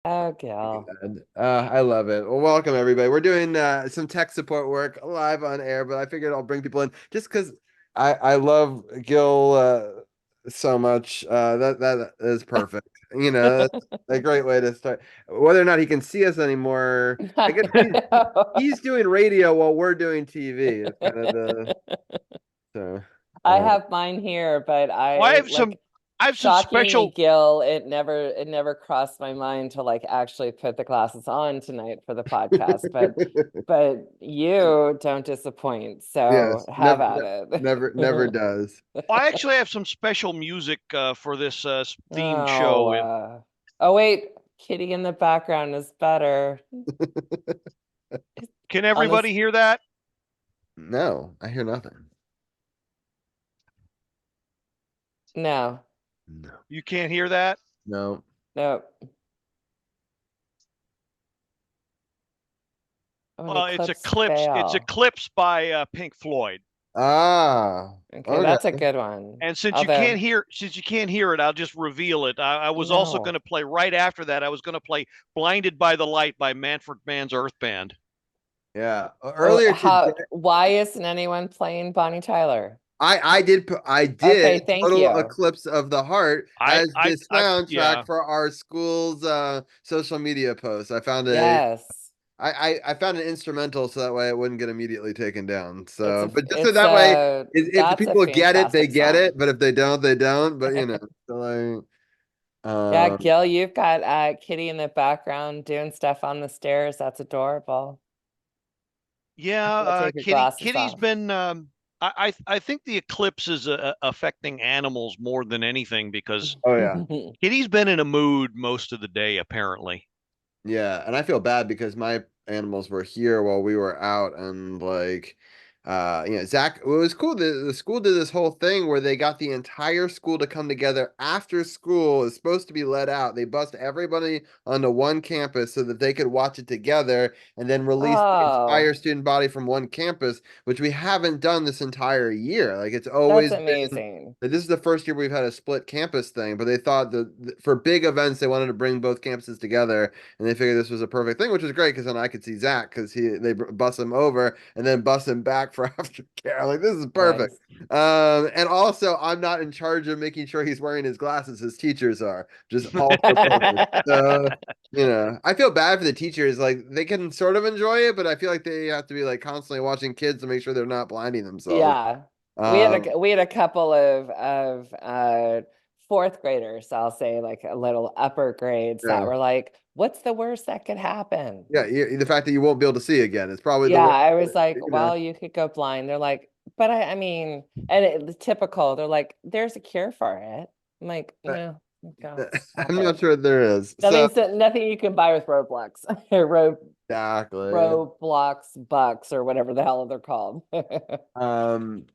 Oh, Gil. I love it. Well, welcome everybody. We're doing some tech support work live on air, but I figured I'll bring people in just because I love Gil so much. That is perfect. That's a great way to start. Whether or not he can see us anymore, I I guess know. he's doing radio while we're doing TV. It's kind of the so. I have mine here, but Well, I like I have some shockingly, special. Gil, it never crossed my mind to like actually put the glasses on tonight for the podcast. But you don't disappoint, so Yes, have never, at it. never does. Well, I actually have some special music for this themed Oh, show. And oh wait, Kitty in the background is better. can On this, everybody hear that? No, I hear nothing. no, No, You can't hear that? no. no. Oh, an It's eclipse Eclipse. It's fail. Eclipse by Pink Floyd. Ah, Okay, okay. that's a good one. And Although, since you can't hear it, I'll just reveal it. I was also going no. to play right after that. I was going to play "Blinded by the Light" by Manfred Mann's Earth Band. Yeah. Well, Earlier today, why isn't anyone playing Bonnie Tyler? I Okay, did thank Total you. Eclipse of the Heart as this Yeah. soundtrack for our school's social media post. Yes. I found an instrumental so that way it wouldn't get immediately taken down. So, but just so it's that way, a if that's a people get it, they fantastic get song. it. But if they don't, they don't. But so Yeah, um, Gil, you've got Kitty in the background doing stuff on the stairs. That's adorable. Yeah, Go take your glasses Kitty's off. been. I think the eclipse is affecting animals more than anything because oh yeah. Kitty's been in a mood most of the day, apparently. Yeah, and I feel bad because my animals were here while we were out, and like, Zach. It was cool. The school did this whole thing where they got the entire school to come together after school is supposed to be let out. They bust everybody onto one campus so that they could watch it together, and then release the Oh, entire student body from one campus, which we haven't done this entire year. Like it's that's always been. amazing. This is the first year we've had a split campus thing, but they thought that for big events they wanted to bring both campuses together and they figured this was a perfect thing, which was great because then I could see Zach because they bus him over and then bus him back for aftercare. Like this is perfect. Nice. And also I'm not in charge of making sure he's wearing his glasses. His teachers are just all for focus. So I feel bad for the teachers. Like they can sort of enjoy it, but I feel like they have to be like constantly watching kids to make sure they're not blinding themselves. Yeah. Um, We had a couple of fourth graders, I'll say like a little upper grades that yeah, were like, what's the worst that could happen? yeah. The fact that you won't be able to see again is probably the Yeah, worst. I was like, You know. well, you could go blind. They're like, but I mean, and typical, they're like, there's a cure for it. I'm like, go stop I'm not it. sure there is. So Nothing you can buy with Roblox, Road exactly. Roblox bucks or whatever the hell they're called. Um,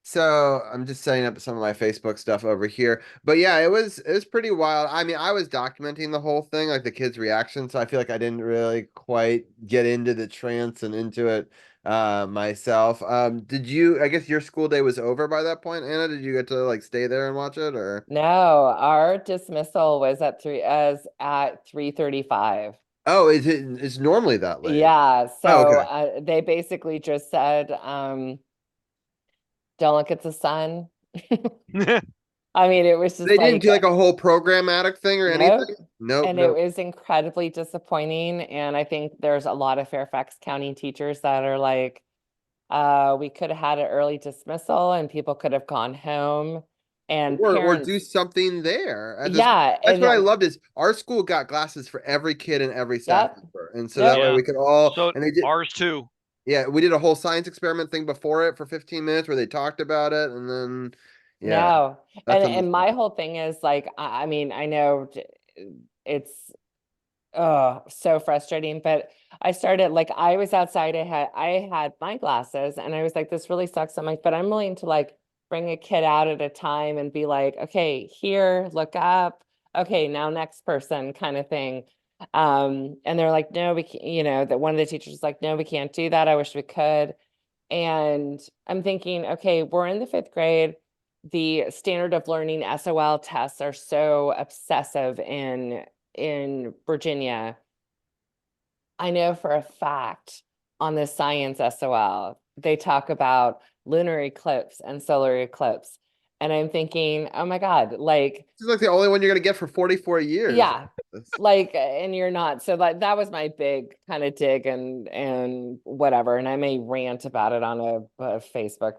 so I'm just setting up some of my Facebook stuff over here. But yeah, it was pretty wild. I mean, I was documenting the whole thing, like the kids' reaction, so I feel like I didn't really quite get into the trance and into it myself. Did you, I guess your school day was over by that point, Anna? Did you get to like stay there and watch it or? No, our dismissal was at three as at 3:35. Oh, it's normally that late. Yeah, Oh, so okay. they basically just said, don't look at the sun. I mean, it was just They didn't like, do like a whole programmatic thing or nope. anything? Nope, And it nope. was incredibly disappointing. And I think there's a lot of Fairfax County teachers that are like, we could have had an early dismissal and people could have gone home and Or do parents. something there at this. Yeah. That's And what I loved is our school got glasses for every kid and every staff yep. member, and so that Yep. way Yeah. we could all So and they did. ours too. Yeah, we did a whole science experiment thing before it for 15 minutes where they talked about it, and then yeah, No. that's a And my whole thing is like, I mean, I know it's so frustrating, but I started like I was outside, I had my glasses and I was like, this really sucks. I'm like, but I'm willing to like bring a kid out at a time and be like, okay, here, look up. Okay, now next person kind of thing. And they're like, no, we can't, that one of the teachers is like, no, we can't do that. I wish we could. And I'm thinking, okay, we're in the fifth grade. The standard of learning SOL tests are so obsessive in in Virginia, I know for a fact on the Science SOL, they talk about lunar eclipse and solar eclipse. And I'm thinking, oh my God, like, This is like the only one you're gonna get for 44 years. yeah, like, and you're not. So that was my big kind of dig and whatever. And I may rant about it on a Facebook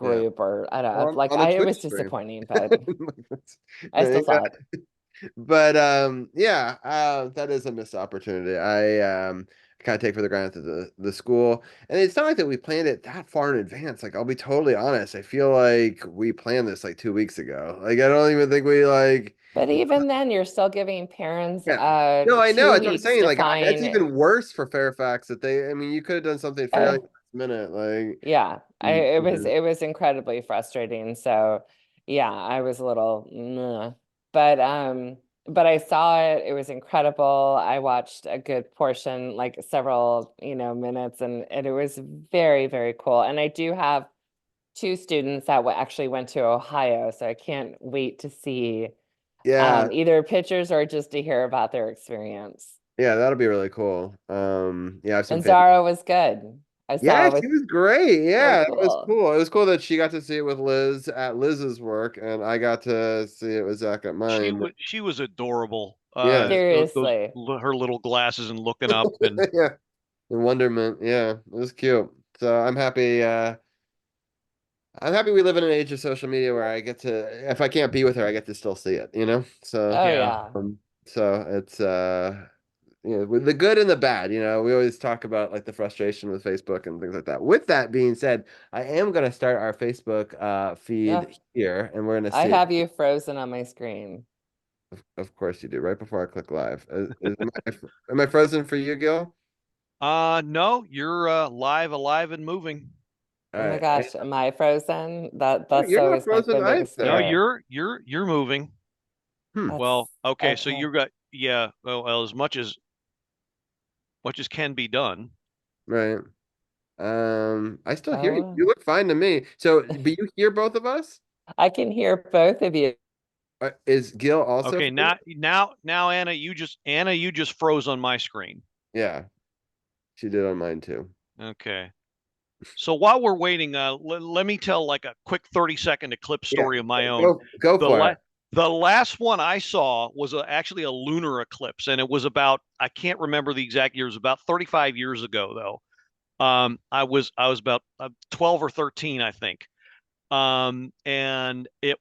Yeah. group or I don't know. Or Like on a it Twitch was stream. disappointing, but I There still you go. saw it. But yeah, that is a missed opportunity. I kind of take for the granted the school. And it's not like that we planned it that far in advance. Like I'll be totally honest. I feel like we planned this like 2 weeks ago. Like I don't even think we like But even then, you're still giving parents yeah. No, I know. two That's what I'm weeks saying. to Like that's find. even worse for Fairfax that I mean, you could have done something fairly Oh, last minute. Like yeah, mm, it was incredibly frustrating. So yeah, I was a little, meh. But I saw it. It was incredible. I watched a good portion, like several, minutes, and it was very, very cool. And I do have two students that actually went to Ohio, so I can't wait to see yeah, either pictures or just to hear about their experience. yeah, that'll be really cool. Yeah, I have some And family. Zara was good. I saw Yeah, it was she was great. so Yeah, it was cool. cool. It was cool that she got to see it with Liz at Liz's work, and I got to see it with Zach at She mine. was she was adorable. Yeah, Seriously. Her little glasses and looking up and yeah, the wonderment. Yeah, it was cute. So I'm happy we live in an age of social media where I get to, if I can't be with her, I get to still see it, you know? So, Oh yeah. yeah. so it's, with the good and the bad, we always talk about like the frustration with Facebook and things like that. With that being said, I am going to start our Facebook Yeah. feed here and we're going to I see it. have you frozen on my screen. Of course you do, right before I click live. Am I frozen for you, Gil? No, you're live, alive, and moving. All Oh my right. gosh, am I frozen? That's You're not always frozen the biggest No, either. fear. you're moving. Hmm. That's Well, okay, so okay. you got yeah, well, as much as can be done. Right. I still hear you. Oh, You look fine to me. So, but you hear both of us? I can hear both of you. Is Gil also Okay, free? now Anna, you just froze on my screen. Yeah, she did on mine too. Okay. So while we're waiting, let me tell like a quick 30-second Eclipse Yeah, story of my own. go The for la it. the last one I saw was actually a lunar eclipse, and it was about I can't remember the exact year. It was about 35 years ago, though. I was about 12 or 13, I think. And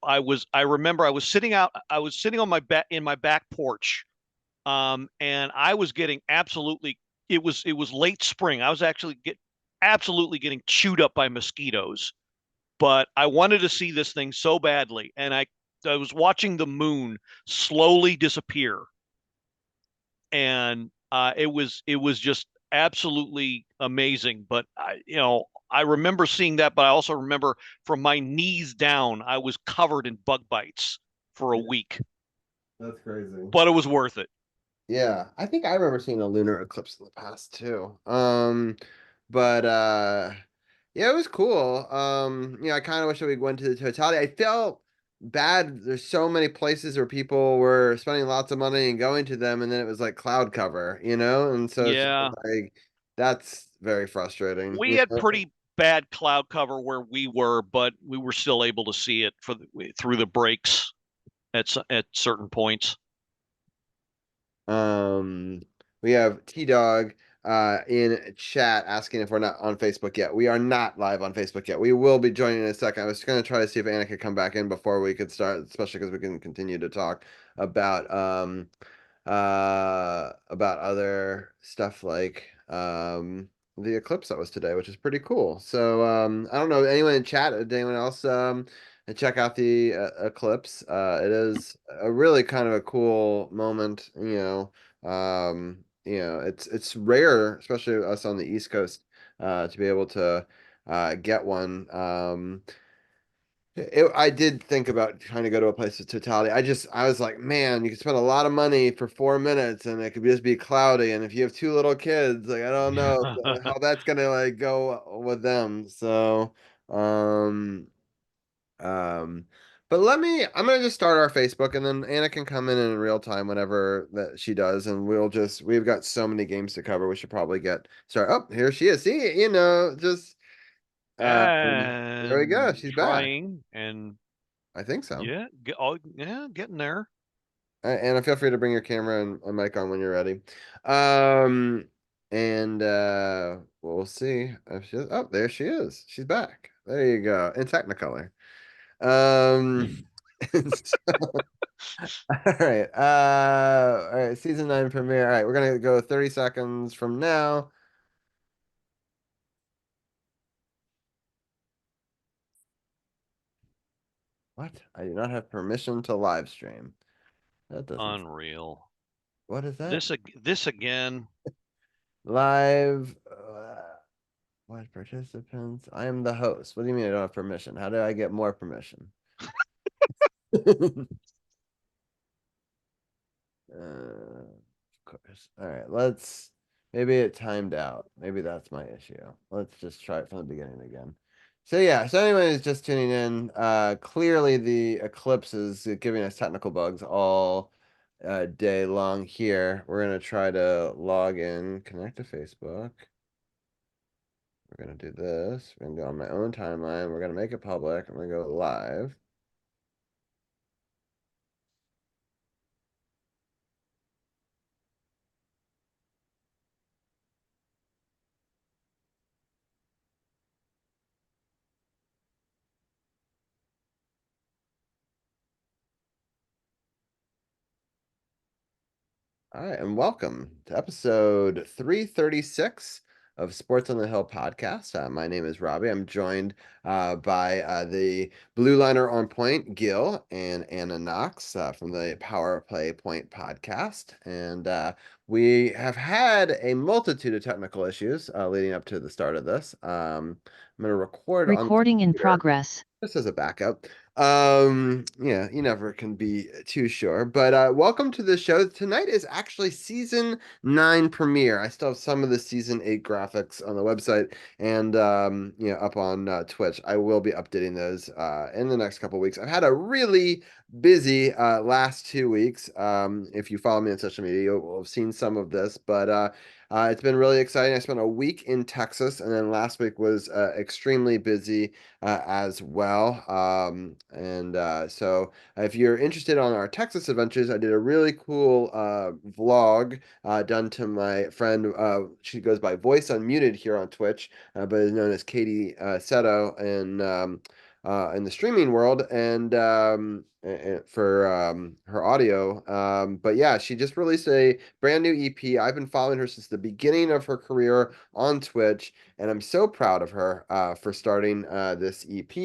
I remember I was sitting on my back in my back porch. And I was getting absolutely it was late spring. I was actually absolutely getting chewed up by mosquitoes, but I wanted to see this thing so badly, and I was watching the moon slowly disappear, and it was just absolutely amazing. But I remember seeing that, but I also remember from my knees down, I was covered in bug bites for a Yeah, week, that's crazy. but it was worth it. Yeah, I think I remember seeing a lunar eclipse in the past too. But yeah, it was cool. I kind of wish that we went to the totality. I felt bad. There's so many places where people were spending lots of money and going to them, and then it was like cloud cover, and so it's just Yeah, like that's very frustrating, we had pretty bad cloud cover where we were, but we were still able to see it through the breaks at certain points. Um, we have T Dog in chat asking if we're not on Facebook yet. We are not live on Facebook yet. We will be joining in a second. I was going to try to see if Anna could come back in before we could start, especially because we can continue to talk about about other stuff like the eclipse that was today, which is pretty cool. So I don't know anyone in chat, did anyone else check out the eclipse. It is a really kind of a cool moment, it's rare, especially us on the East Coast, to be able to get one. I did think about trying to go to a place with totality. I was like, man, you could spend a lot of money for 4 minutes and it could just be cloudy. And if you have two little kids, like, I don't know how that's gonna like go with them. So, um, um, But I'm gonna just start our Facebook, and then Anna can come in real time whenever that she does, and we've got so many games to cover. We should probably get started. Oh, here she is. See, just there we go. And She's back. trying and I think so. yeah, getting there. Anna, feel free to bring your camera and mic on when you're ready. Um, and we'll see if oh, there she is. She's back. There you go. In Technicolor. Um, all right, season 9 premiere. All right, we're gonna go 30 seconds from now. What? I do not have permission to live stream. That doesn't. Unreal. What is that? This again. Live. What participants? I am the host. What do you mean I don't have permission? How do I get more permission? Of course. All right, maybe it timed out. Maybe that's my issue. Let's just try it from the beginning again. So yeah, so anyways, just tuning in. Clearly the Eclipse is giving us technical bugs all day long here. We're gonna try to log in, connect to Facebook. We're gonna do this. We're gonna go on my own timeline. We're gonna make it public. I'm gonna go live. All right, and welcome to episode 336 of Sports on the Hill podcast. My name is Robbie. I'm joined by the Blue Liner on Point, Gil, and Anna Knox from the Power Play Point podcast. And we have had a multitude of technical issues leading up to the start of this. I'm going to record on Recording in progress. just as a backup. Yeah, you never can be too sure. But welcome to the show. Tonight is actually season 9 premiere. I still have some of the season 8 graphics on the website and up on Twitch. I will be updating those in the next couple weeks. I've had a really busy last 2 weeks. If you follow me on social media, you'll have seen some of this, but it's been really exciting. I spent a week in Texas, and then last week was extremely busy as well. So if you're interested on our Texas adventures, I did a really cool vlog done to my friend. She goes by Voice Unmuted here on Twitch, but is known as Katie Seto in the streaming world, and for her audio. But yeah, she just released a brand new EP. I've been following her since the beginning of her career on Twitch, and I'm so proud of her for starting this EP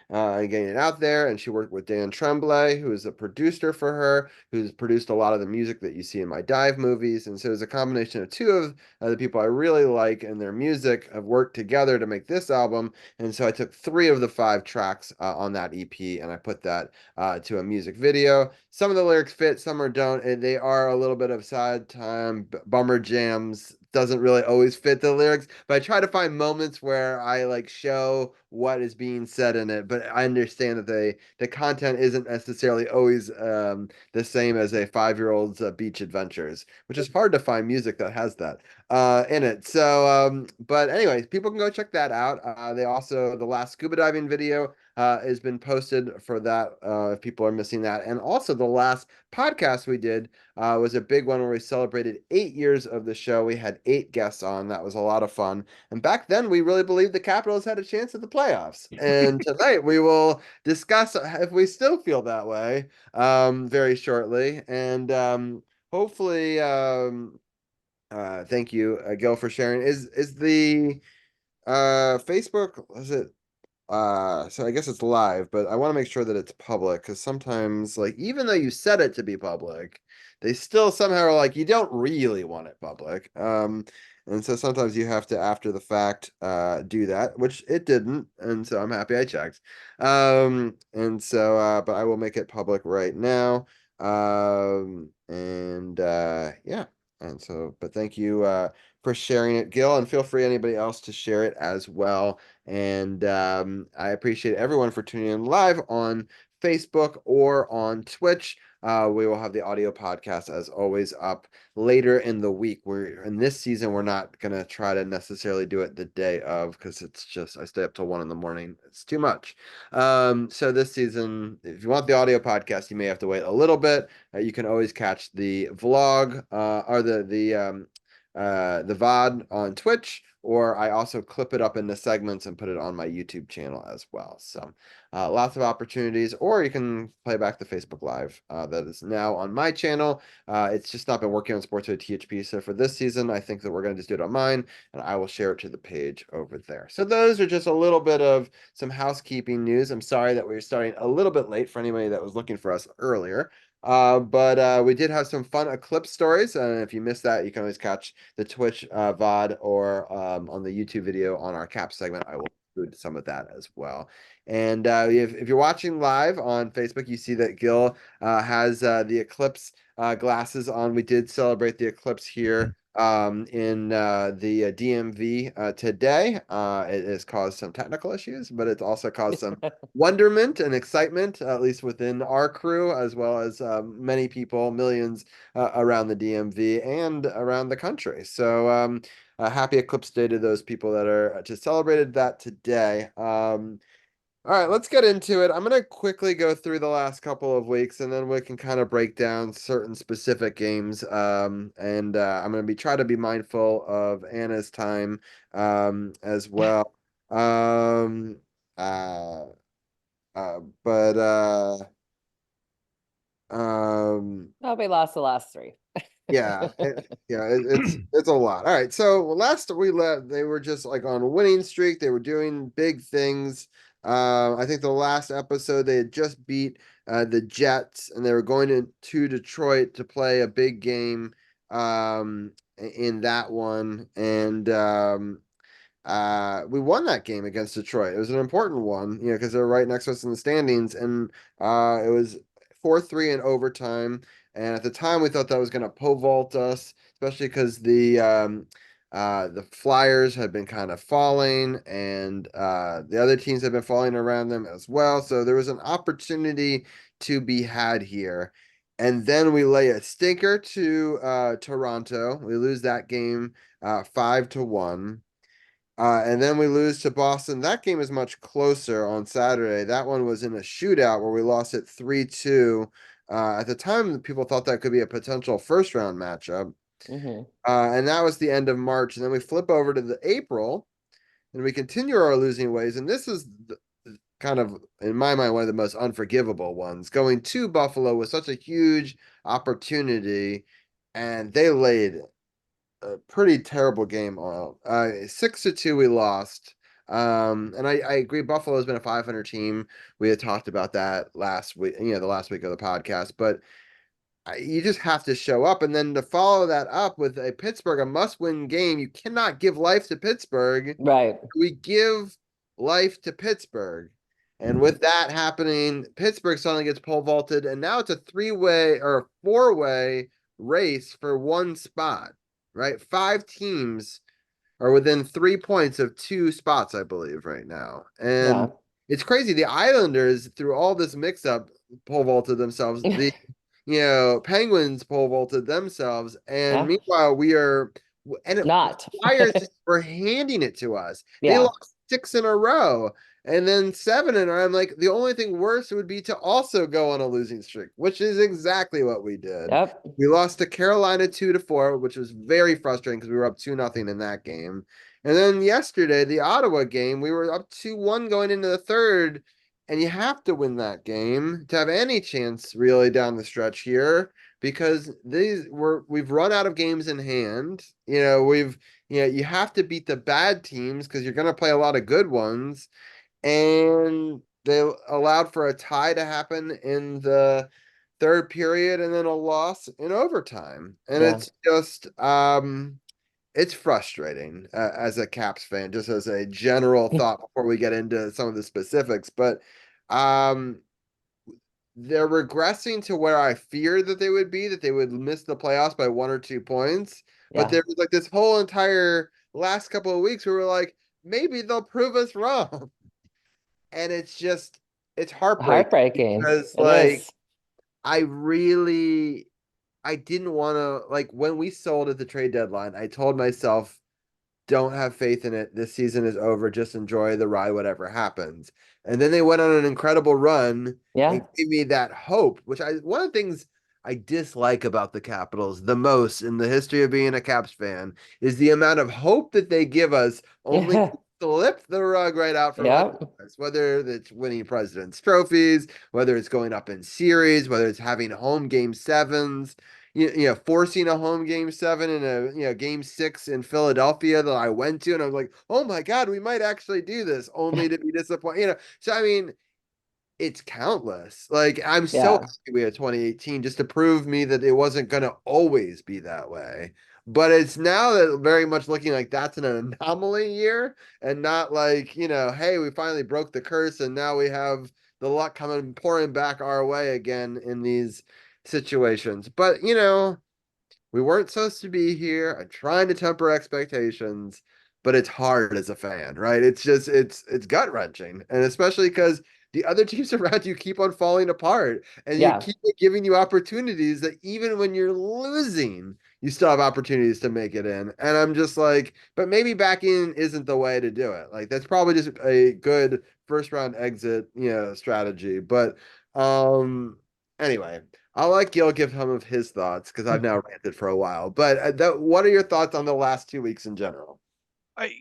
and getting it out there. And she worked with Dan Tremblay, who is a producer for her, who's produced a lot of the music that you see in my dive movies. And so it's a combination of two of the people I really like, and their music have worked together to make this album. And so I took 3 of the 5 tracks on that EP, and I put that to a music video. Some of the lyrics fit, some are don't. And they are a little bit of sad time, bummer jams. Doesn't really always fit the lyrics, but I try to find moments where I like show what is being said in it. But I understand that the content isn't necessarily always the same as a 5-year-old's beach adventures, which is hard to find music that has that in it. So, but anyways, people can go check that out. They also, the last scuba diving video has been posted for that if people are missing that. And also the last podcast we did was a big one where we celebrated 8 years of the show. We had 8 guests on. That was a lot of fun. And back then, we really believed the Capitals had a chance at the playoffs. And tonight, we will discuss if we still feel that way very shortly. And hopefully, thank you, Gil, for sharing. Is the Facebook, is it so I guess it's live, but I want to make sure that it's public because sometimes, like, even though you set it to be public, they still somehow are like, you don't really want it public. And so sometimes you have to, after the fact, do that, which it didn't, and so I'm happy I checked. And so, but I will make it public right now. And yeah, and so, but thank you for sharing it, Gil, and feel free anybody else to share it as well. And I appreciate everyone for tuning in live on Facebook or on Twitch. We will have the audio podcast as always up later in the week. We're in this season, we're not gonna try to necessarily do it the day of because it's just I stay up till 1 in the morning. It's too much. So this season, if you want the audio podcast, you may have to wait a little bit. You can always catch the vlog or the VOD on Twitch, or I also clip it up into segments and put it on my YouTube channel as well. So lots of opportunities, or you can play back the Facebook Live that is now on my channel. It's just not been working on SportsOTHP. So for this season, I think that we're going to just do it on mine, and I will share it to the page over there. So those are just a little bit of some housekeeping news. I'm sorry that we were starting a little bit late for anybody that was looking for us earlier. But we did have some fun Eclipse stories. And if you missed that, you can always catch the Twitch VOD or on the YouTube video on our cap segment. I will include some of that as well. And if you're watching live on Facebook, you see that Gil has the Eclipse glasses on. We did celebrate the Eclipse here in the DMV today. It has caused some technical issues, but it's also caused some wonderment and excitement, at least within our crew, as well as many people, millions around the DMV and around the country. So happy Eclipse Day to those people that are just celebrated that today. All right, let's get into it. I'm going to quickly go through the last couple of weeks, and then we can kind of break down certain specific games. And I'm going to try to be mindful of Anna's time as well. Uh, but We lost the last three. it's a lot. All right, so last we left, they were just like on a winning streak. They were doing big things. I think the last episode they had just beat the Jets, and they were going to Detroit to play a big game in that one, and we won that game against Detroit. It was an important one, because they're right next to us in the standings, and it was 4-3 in overtime. And at the time, we thought that was going to pole vault us, especially because the Flyers had been kind of falling, and the other teams had been falling around them as well. So there was an opportunity to be had here. And then we lay a stinker to Toronto. We lose that game 5-1. And then we lose to Boston. That game is much closer on Saturday. That one was in a shootout where we lost it 3-2. At the time, people thought that could be a potential first round matchup. And that was the end of March. And then we flip over to the April and we continue our losing ways. And this is kind of, in my mind, one of the most unforgivable ones. Going to Buffalo was such a huge opportunity, and they laid a pretty terrible game on 6-2 we lost. And I agree, Buffalo's been a 500 team. We had talked about that last week, the last week of the podcast, but you just have to show up. And then to follow that up with a Pittsburgh, a must-win game, you cannot give life to Pittsburgh. Right. We give life to Pittsburgh. And with that happening, Pittsburgh suddenly gets pole vaulted, and now it's a 3-way or a 4-way race for one spot, right? 5 teams are within 3 points of 2 spots, I believe, right now. And it's crazy. The Islanders, through all this mix-up, pole vaulted themselves. The Penguins pole vaulted themselves, and meanwhile Not. Flyers were handing it to us. They Yeah. lost 6 in a row, and then 7 in a row. I'm like, the only thing worse would be to also go on a losing streak, which is exactly what we did. Yep. We lost to Carolina 2-4, which was very frustrating because we were up 2-0 in that game. And then yesterday, the Ottawa game, we were up 2-1 going into the third. And you have to win that game to have any chance really down the stretch here, because we've run out of games in hand. You have to beat the bad teams because you're going to play a lot of good ones. And they allowed for a tie to happen in the third period and then a loss in overtime. And it's just it's frustrating as a Caps fan, just as a general thought before we get into some of the specifics. But they're regressing to where I feared that they would be, that they would miss the playoffs by 1 or 2 points. But there was like this whole entire last couple of weeks where we're like, maybe they'll prove us wrong. And it's just, it's heartbreaking Heartbreaking. because It like is. I really I didn't want to like when we sold at the trade deadline, I told myself don't have faith in it. This season is over. Just enjoy the ride, whatever happens. And then they went on an incredible run and Yeah. gave me that hope, which one of the things I dislike about the Capitals the most in the history of being a Caps fan is the amount of hope that they give us only to Yeah. slip the rug right out from under Yep. us, whether it's winning president's trophies, whether it's going up in series, whether it's having home game sevens, forcing a home game 7 in a game 6 in Philadelphia that I went to, and I was like, oh my God, we might actually do this, only to be disappointed. So I mean, it's countless. Like I'm so Yeah. happy we had 2018 just to prove me that it wasn't gonna always be that way. But it's now that very much looking like that's an anomaly year and not like, hey, we finally broke the curse and now we have the luck coming pouring back our way again in these situations. But we weren't supposed to be here. I'm trying to temper expectations, but it's hard as a fan, right? It's just it's gut wrenching, and especially because the other teams around you keep on falling apart, and you Yeah. keep giving you opportunities that even when you're losing, you still have opportunities to make it in. And I'm just like, but maybe back in isn't the way to do it. Like that's probably just a good first round exit, strategy. But anyway. I'll let Gil give some of his thoughts because I've now ranted for a while. But what are your thoughts on the last 2 weeks in general? I,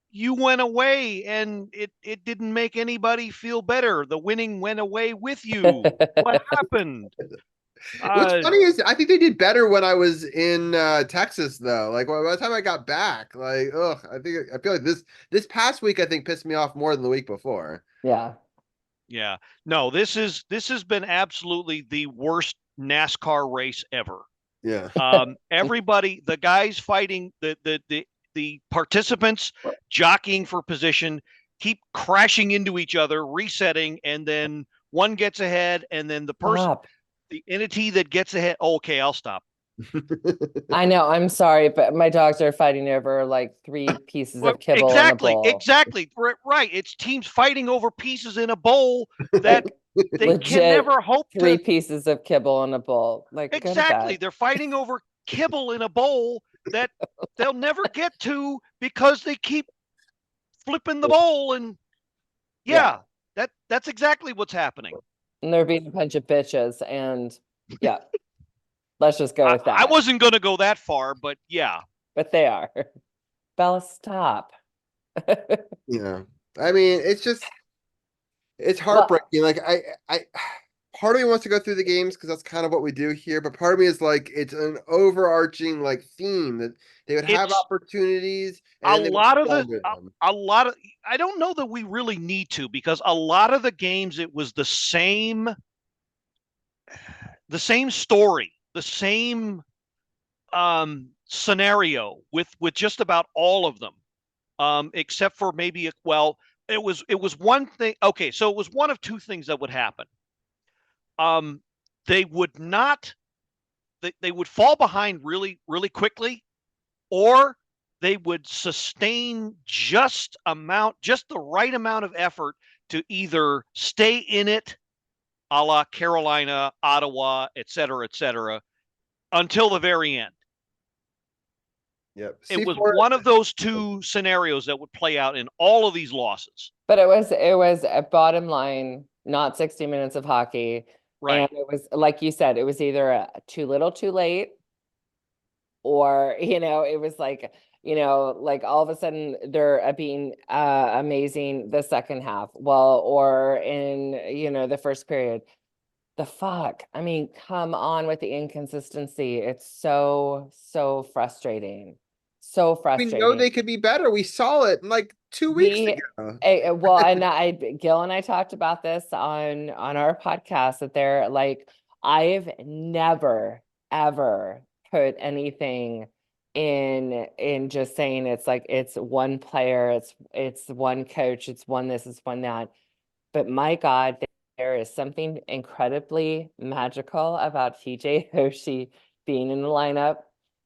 you went away and it didn't make anybody feel better. The winning went away with you. What happened? What's Uh, funny is I think they did better when I was in Texas, though. Like by the time I got back, like, I feel like this past week I think pissed me off more than the week before. Yeah. yeah. No, this has been absolutely the worst NASCAR race ever. Yeah. Everybody, the guys fighting, the participants jockeying for position, keep crashing into each other, resetting, and then one gets ahead, and then Stop. the entity that gets ahead. Oh, okay, I'll stop. I know. I'm sorry, but my dogs are fighting over like 3 pieces Well, of kibble in a exactly, bowl. exactly. Right. It's teams fighting over pieces in a bowl that Like they can legit never hope 3 to. pieces of kibble in a bowl. Like go to Exactly. bed. They're fighting over kibble in a bowl that they'll never get to because they keep flipping the bowl. And Yeah. yeah, that's exactly what's happening. And they're being a bunch of bitches. And yeah, let's just go with I that. wasn't going to go that far, but yeah. But they are. Bella, stop. Yeah. I mean, it's Well, heartbreaking. Like I part of me wants to go through the games because that's kind of what we do here, but part of me is like it's an overarching like theme that they would have It's opportunities and a then they would lot of squander them. a lot of, I don't know that we really need to, because a lot of the games, it was the same story, the same scenario with just about all of them, except for maybe it was one thing. Okay, so it was one of two things that would happen. Um, they would not they would fall behind really quickly, or they would sustain just the right amount of effort to either stay in it, a la Carolina, Ottawa, et cetera, until the very end. Yep. It was C4. one of those two scenarios that would play out in all of these losses. but it was a bottom line, not 60 minutes of hockey. And Right. it was like you said, it was either too little, too late, or it was like like all of a sudden they're being amazing the second half, well, or in the first period. The fuck, I mean, come on with the inconsistency. It's so frustrating, so We know frustrating. they could be better. We saw it in like 2 weeks we ago. well, and Gil and I talked about this on our podcast, that they're like, I've never ever put anything in just saying it's like it's one player, it's one coach, it's one this, it's one that. But my God, there is something incredibly magical about TJ Oshie being in the lineup,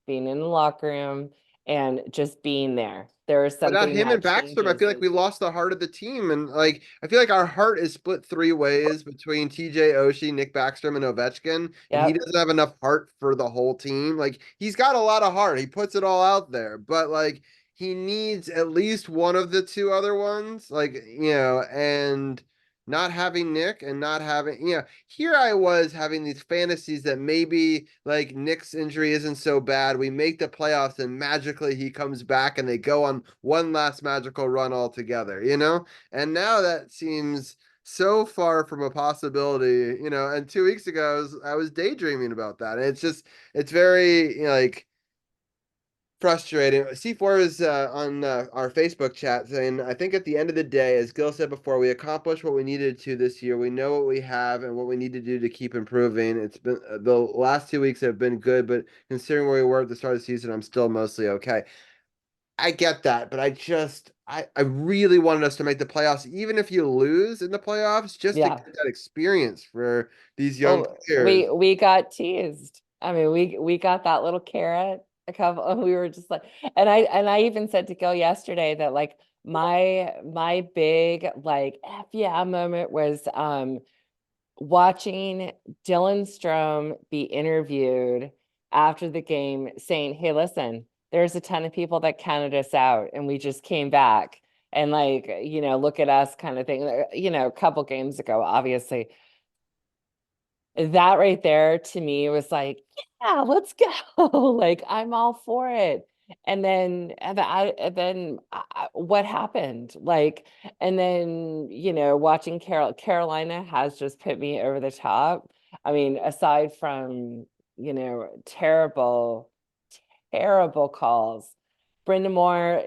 being in the locker room, and just being there. there is Without something him that and Backstrom, I changes feel like it. we lost the heart of the team. And like, I feel like our heart is split three ways between TJ Oshie, Nick Backstrom, and Ovechkin. And he Yep. doesn't have enough heart for the whole team. Like, he's got a lot of heart. He puts it all out there. But like, he needs at least one of the two other ones. Like, and not having Nick and not having, here I was having these fantasies that maybe like Nick's injury isn't so bad. We make the playoffs and magically he comes back and they go on one last magical run altogether, And now that seems so far from a possibility, and 2 weeks ago I was daydreaming about that. And it's very, like, frustrating. C4 is on our Facebook chat saying, I think at the end of the day, as Gil said before, we accomplished what we needed to this year. We know what we have and what we need to do to keep improving. It's been the last 2 weeks have been good, but considering where we were at the start of the season, I'm still mostly okay. I get that, but I really wanted us to make the playoffs, even if you lose in the playoffs, just to Yeah. get that experience for these young Well, players. we got teased. I mean, we got that little carrot a couple, and we were just like, and I even said to Gil yesterday that like my big like F yeah moment was watching Dylan Strom be interviewed after the game saying, "Hey, listen, there's a ton of people that counted us out, and we just came back." And like, look at us kind of thing, a couple games ago, obviously that right there to me was like, yeah, let's go. Like I'm all for it. What happened? Like, and then, watching Carolina has just put me over the top. I mean, aside from, terrible, terrible calls. Brenda Moore,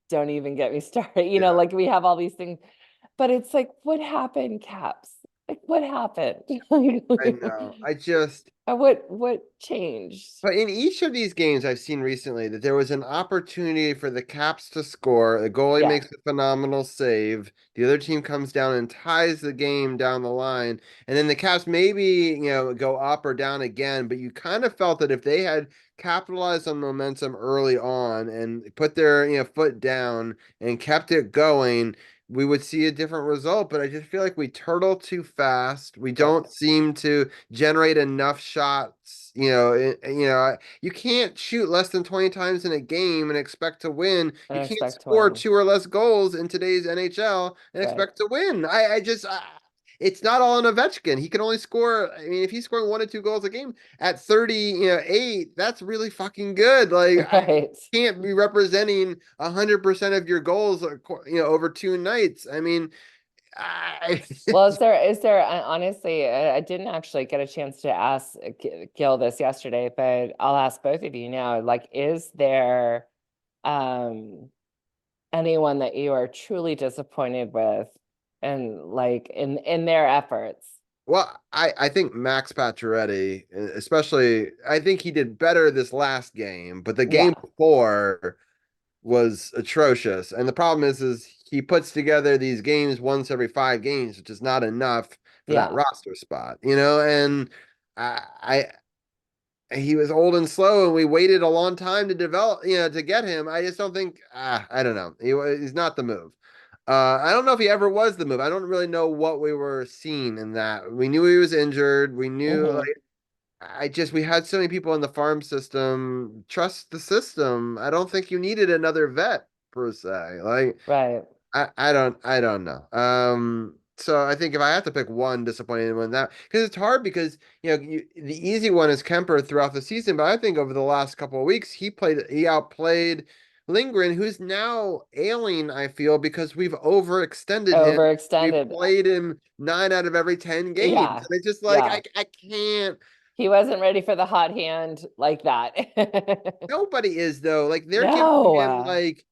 don't even get me started. Yeah, Like we have all these things, but it's like, what happened, Caps? Like what happened? I know. I just What changed? But in each of these games I've seen recently that there was an opportunity for the Caps to score. The goalie Yeah, makes a phenomenal save. The other team comes down and ties the game down the line. And then the Caps maybe, go up or down again, but you kind of felt that if they had capitalized on momentum early on and put their, foot down and kept it going, we would see a different result. But I just feel like we turtle too fast. We yep, don't seem to generate enough shots. You can't shoot less than 20 times in a game and expect to win. and You I can't expect to score win. two or less goals in today's NHL and Right, expect to win. It's not all on Ovechkin. He can only score. I mean, if he's scoring 1 or 2 goals a game at 30, 8, that's really fucking good. Like, I right. can't be representing 100% of your goals, over 2 nights. I mean, I, Well, is there honestly, I didn't actually get a chance to ask Gil this yesterday, but I'll ask both of you now. Like, is there um anyone that you are truly disappointed with and like in their efforts? Well, I think Max Pacioretty, especially, I think he did better this last game, but the game Yeah, before was atrocious. And the problem is he puts together these games once every 5 games, which is not enough for that yeah, roster spot, And he was old and slow, and we waited a long time to develop, to get him. I just don't think, I don't know. He's not the move. I don't know if he ever was the move. I don't really know what we were seeing in that. We knew he was injured. We knew, hmm, like, we had so many people in the farm system. Trust the system. I don't think you needed another vet per se. Like, right. I don't know. So I think if I have to pick one disappointing one, that because it's hard because the easy one is Kemper throughout the season, but I think over the last couple of weeks he outplayed Lindgren, who's now ailing. I feel because we've overextended him. We Overextended. played him 9 out of every 10 games, and Yeah, it's just like yeah. I can't. He wasn't ready for the hot hand like that. Nobody is though. Like they're giving No. him like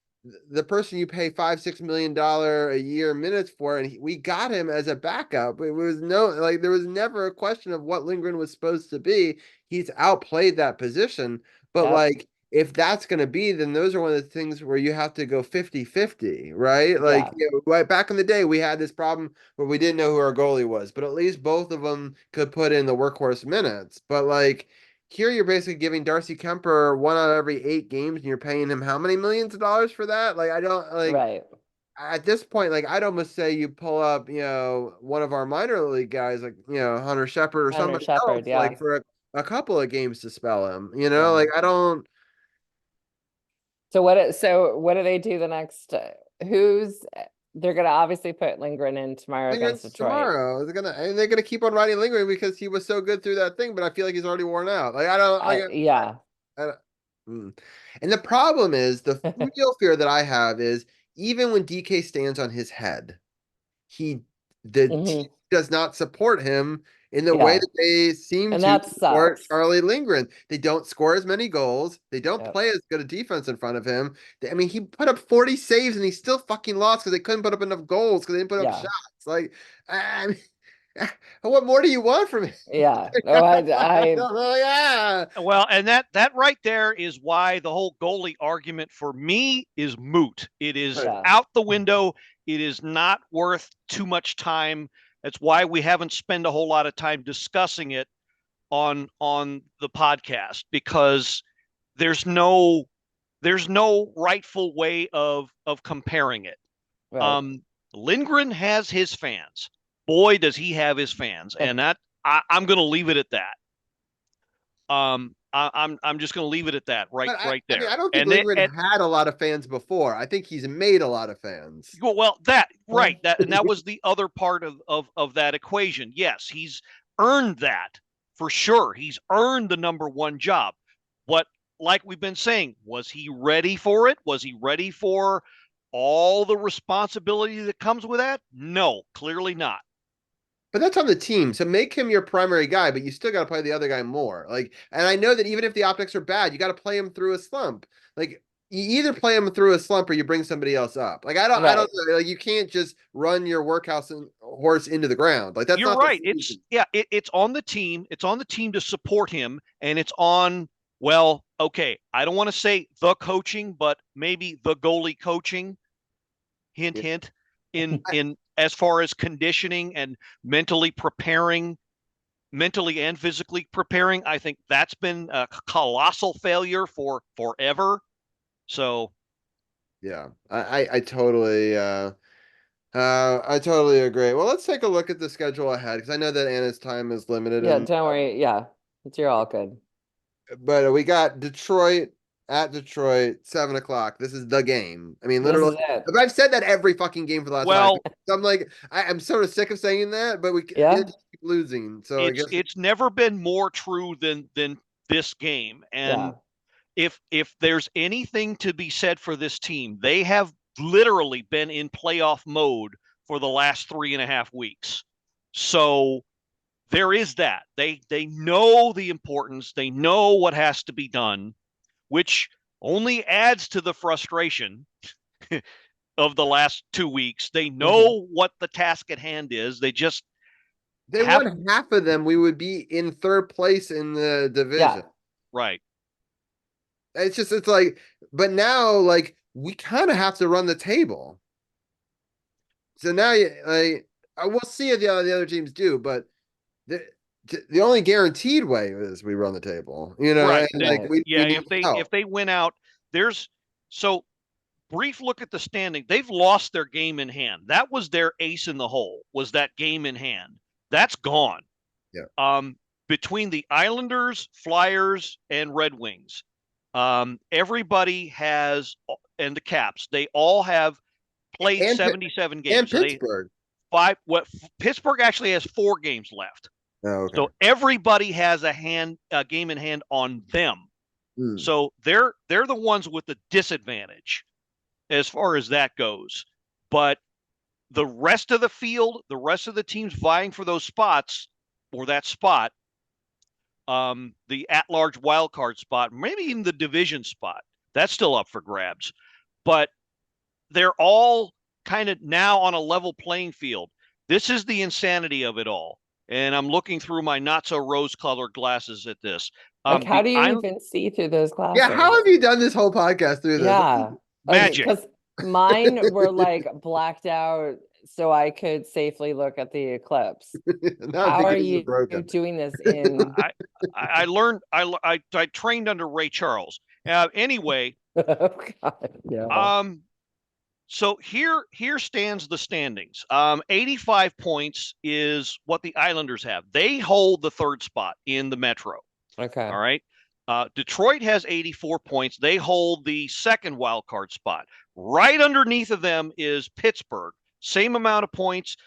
the person you pay $5-6 million a year minutes for, and we got him as a backup. It was no like there was never a question of what Lindgren was supposed to be. He's outplayed that position, but Yep. like if that's going to be, then those are one of the things where you have to go 50-50, right? Like, Yeah. right back in the day, we had this problem where we didn't know who our goalie was, but at least both of them could put in the workhorse minutes. But like, here you're basically giving Darcy Kemper 1 out of every 8 games, and you're paying him how many millions of dollars for that? Like, I don't like Right. at this point, like I'd almost say you pull up, one of our minor league guys, like Hunter Shepard or Hunter somebody Shepherd, else, yeah. like for a couple of games to spell him. Yeah. Like I don't. So what do they do the next who's they're gonna obviously put Lindgren in tomorrow against Lingard's Detroit. tomorrow. They're gonna keep on riding Lingard because he was so good through that thing, but I feel like he's already worn out. Like I don't like Yeah. I don't- And the problem is the real fear that I have is even when DK stands on his head, he the team Hmm. does not support him in the way Yeah. that they seem And to that support sucks. Charlie Lindgren. They don't score as many goals. They don't Yep. play as good a defense in front of him. I mean, he put up 40 saves and he still fucking lost because they couldn't put up enough goals because they didn't put up Yeah. shots. Like, I mean, what more do you want from him? Yeah. No, I I don't know. Yeah. Well, and that right there is why the whole goalie argument for me is moot. It is yeah. out the window. It is not worth too much time. That's why we haven't spent a whole lot of time discussing it on the podcast, because there's no rightful way of comparing it. Right. Lindgren has his fans. Boy, does he have his fans, and that I'm going to leave it at that. I'm just going to leave it at that But right I mean, there. I don't think And then, Lindgren had a lot of fans before. I think he's made a lot of fans. well, that Mm. right, that was the other part of that equation. Yes, he's earned that for sure. He's earned the number one job. But like we've been saying, was he ready for it? Was he ready for all the responsibility that comes with that? No, clearly not. But that's on the team. So make him your primary guy, but you still got to play the other guy more. Like, and I know that even if the optics are bad, you got to play him through a slump. Like, you either play him through a slump or you bring somebody else up. Like, I Right. don't know. Like, you can't just run your workhouse and horse into the ground. Like, that's You're not the right. solution. It's on the team. It's on the team to support him, and it's on, well, okay, I don't want to say the coaching, but maybe the goalie coaching. Hint, Yeah. hint. In as far as conditioning and mentally and physically preparing, I think that's been a colossal failure for forever. So Yeah, I totally agree. Well, let's take a look at the schedule ahead because I know that Anna's time is limited, Yeah, and don't worry. Yeah. You're all good. but we got Detroit at Detroit, 7 o'clock. This is the game. I mean, This is literally, it. I've said that every fucking game for the last 5 well, years. I'm like, I'm sort of sick of saying that, but they Yeah. just keep losing. So I it's guess it's never been more true than this game. Yeah. And if there's anything to be said for this team, they have literally been in playoff mode for the last 3.5 weeks. So there is that. They know the importance. They know what has to be done, which only adds to the frustration of the last 2 weeks. They Hmm. know what the task at hand is. They just they have won half of them, we would be in third place in the division. Yeah. right. It's like, but now like we kind of have to run the table. So now we'll see if the other teams do, but the the only guaranteed way is we run the table, Right. and like Right. we Yeah, need if help. they win out, there's so brief look at the standing. They've lost their game in hand. That was their ace in the hole, was that game in hand. That's gone. Yeah. Between the Islanders, Flyers, and Red Wings, everybody has, and the Caps, they all have played And 77 and games. So they Pittsburgh. Pittsburgh actually has 4 games left. Oh, okay. So everybody has a game in hand on them. Hmm. So they're the ones with the disadvantage as far as that goes. But the rest of the field, the rest of the teams vying for those spots or that spot, the at-large wild card spot, maybe even the division spot, that's still up for grabs. But they're all kind of now on a level playing field. This is the insanity of it all. And I'm looking through my not so rose-colored glasses at this. Like, how do you even see through those Yeah, how glasses? have you done this whole podcast through this? Yeah. Magic. Because mine were like blacked out so I could safely look at the eclipse. No, How are because you're you broken. doing this in? I learned I trained under Ray Charles. Anyway, Oh God, no. so here stands the standings. 85 points is what the Islanders have. They hold the third spot in the Metro. Okay. All right. Detroit has 84 points. They hold the second wild card spot. Right underneath of them is Pittsburgh. Same amount of points.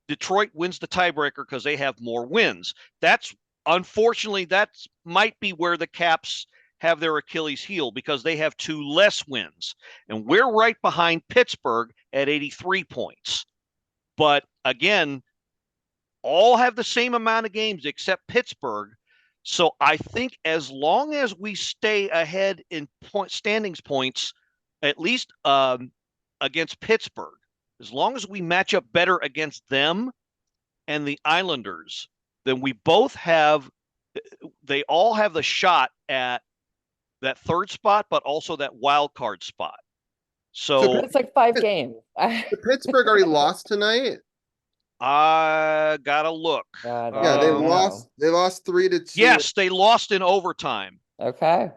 Detroit wins the tiebreaker because they have more wins. That's unfortunately that might be where the Caps have their Achilles heel because they have 2 less wins. And we're right behind Pittsburgh at 83 points. But again, all have the same amount of games except Pittsburgh. So I think as long as we stay ahead in standings points, at least against Pittsburgh, as long as we match up better against them and the Islanders, then they all have the shot at that third spot, but also that wild card spot. So So It's like 5 games. Pittsburgh already lost tonight. I gotta look. God, I Yeah, they don't lost. know. They lost 3-2. Yes, they lost in overtime. Okay,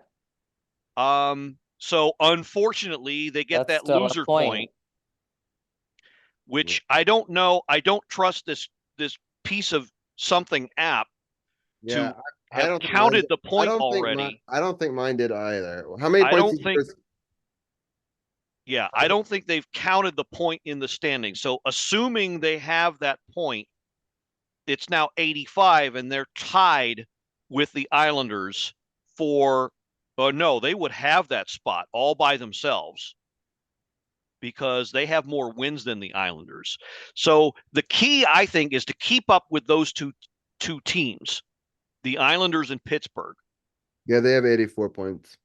So unfortunately, they get that's that still a loser point. point, which I don't know. I don't trust this piece of something app Yeah, to I have don't think mine. counted the I point don't think mine. already. I don't think mine did either. How many I points don't did think, yours? yeah, I don't think they've counted the point in the standing. So assuming they have that point, it's now 85 and they're tied with the Islanders for, oh no, they would have that spot all by themselves because they have more wins than the Islanders. So the key, I think, is to keep up with those two teams, the Islanders and Pittsburgh. Yeah, they have 84 points.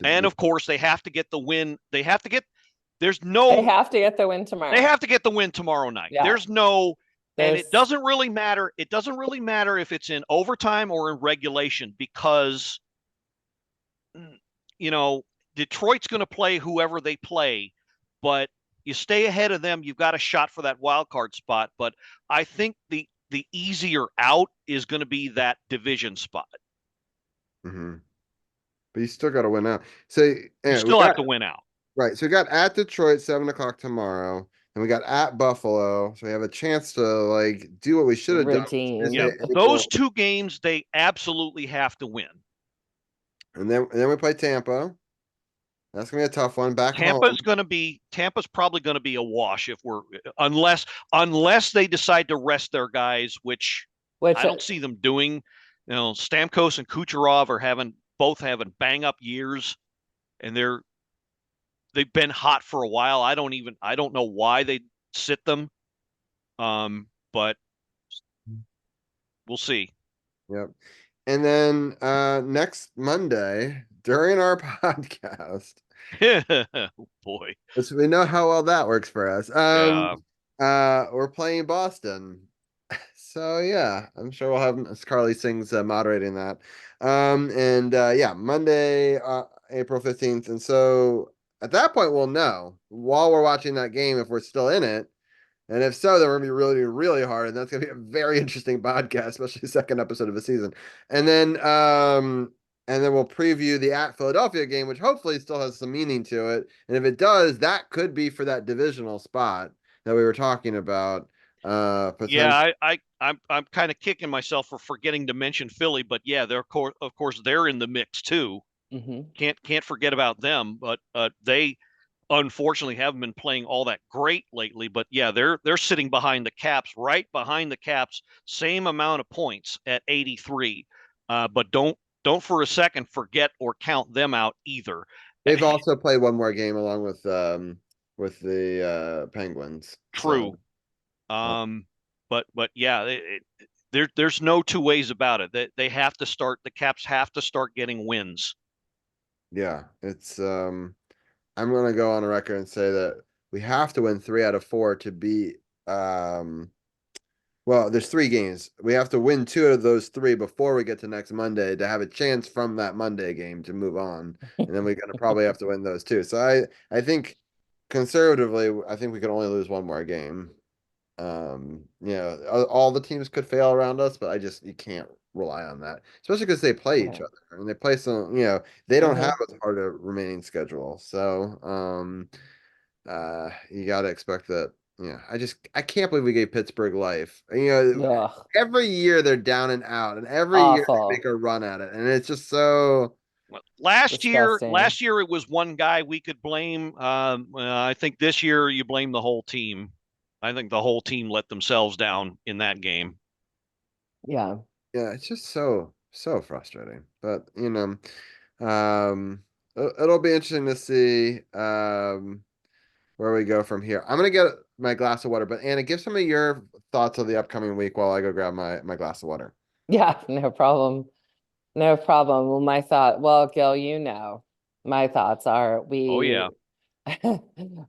And of course, they have to get the win. There's They no, have to get the win they tomorrow. have to get the win tomorrow night. Yeah. There's no, and There's it doesn't really matter. It doesn't really matter if it's in overtime or in regulation because, you know, Detroit's going to play whoever they play, but you stay ahead of them, you've got a shot for that wild card spot. But I think the easier out is going to be that division spot. Mm-hmm. But you still got to win out. So You yeah, we still have got to win out. right. So we got at Detroit 7 o'clock tomorrow, and we got at Buffalo. So we have a chance to like do what we should have done. Which is Yeah, redeem. those 2 games they absolutely have to win. And then we play Tampa. That's gonna be a tough one back home. Tampa's probably going to be a wash if we're unless they decide to rest their guys, which which I don't see them doing. You know, Stamkos and Kucherov are both having bang up years, and they've been hot for a while. I don't know why they sit them, but we'll see. Yep. And then next Monday during our podcast, Boy, which we know how well that works for us. yeah, We're playing Boston. So yeah, I'm sure we'll have Carly Sings moderating that. And yeah, Monday, April 15th. And so at that point we'll know while we're watching that game if we're still in it. And if so, then we're gonna be really, really hard. And that's gonna be a very interesting podcast, especially the second episode of the season. And then we'll preview the at Philadelphia game, which hopefully still has some meaning to it. And if it does, that could be for that divisional spot that we were talking about. yeah. I'm kind of kicking myself for forgetting to mention Philly, but yeah, they're of course they're in the mix too. Mhm. Can't forget about them, but they unfortunately haven't been playing all that great lately. But yeah, they're sitting behind the Caps, right behind the Caps, same amount of points at 83. But don't for a second forget or count them out either. they've also played one more game along with the Penguins. True. So But yeah, there's no 2 ways about it. They have to start. The Caps have to start getting wins. yeah, it's I'm gonna go on a record and say that we have to win 3 out of 4 to beat well, there's 3 games. We have to win 2 of those 3 before we get to next Monday to have a chance from that Monday game to move on. And then we're gonna probably have to win those too. So I think conservatively, I think we can only lose one more game. All the teams could fail around us, but you can't rely on that, especially because they play each Yeah. other and they play some, they don't have Hmm. as hard a remaining schedule. So, you got to expect that. I can't believe we gave Pittsburgh life. Ugh, Every year they're down and out, and every year they make awful, a run at it, and it's just so. disgusting. Last year it was one guy we could blame. I think this year you blame the whole team. I think the whole team let themselves down in that game. Yeah. Yeah, it's just so frustrating. But it'll be interesting to see where we go from here. I'm gonna get my glass of water, but Anna, give some of your thoughts on the upcoming week while I go grab my glass of water. Yeah, no problem. No problem. Well, well, Gil, my thoughts are Oh yeah.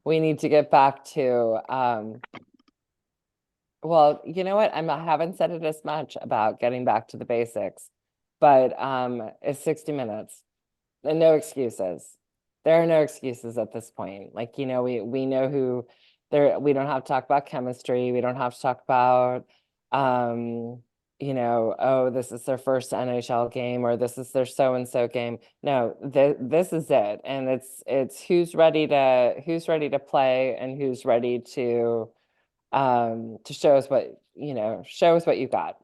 we need to get back to well, you know what? I haven't said it as much about getting back to the basics, but it's 60 minutes and no excuses. There are no excuses at this point. Like, we know who we don't have to talk about chemistry. We don't have to talk about um, oh, this is their first NHL game or this is their so and so game. No, this is it. And it's who's ready to play and who's ready to show us what you got.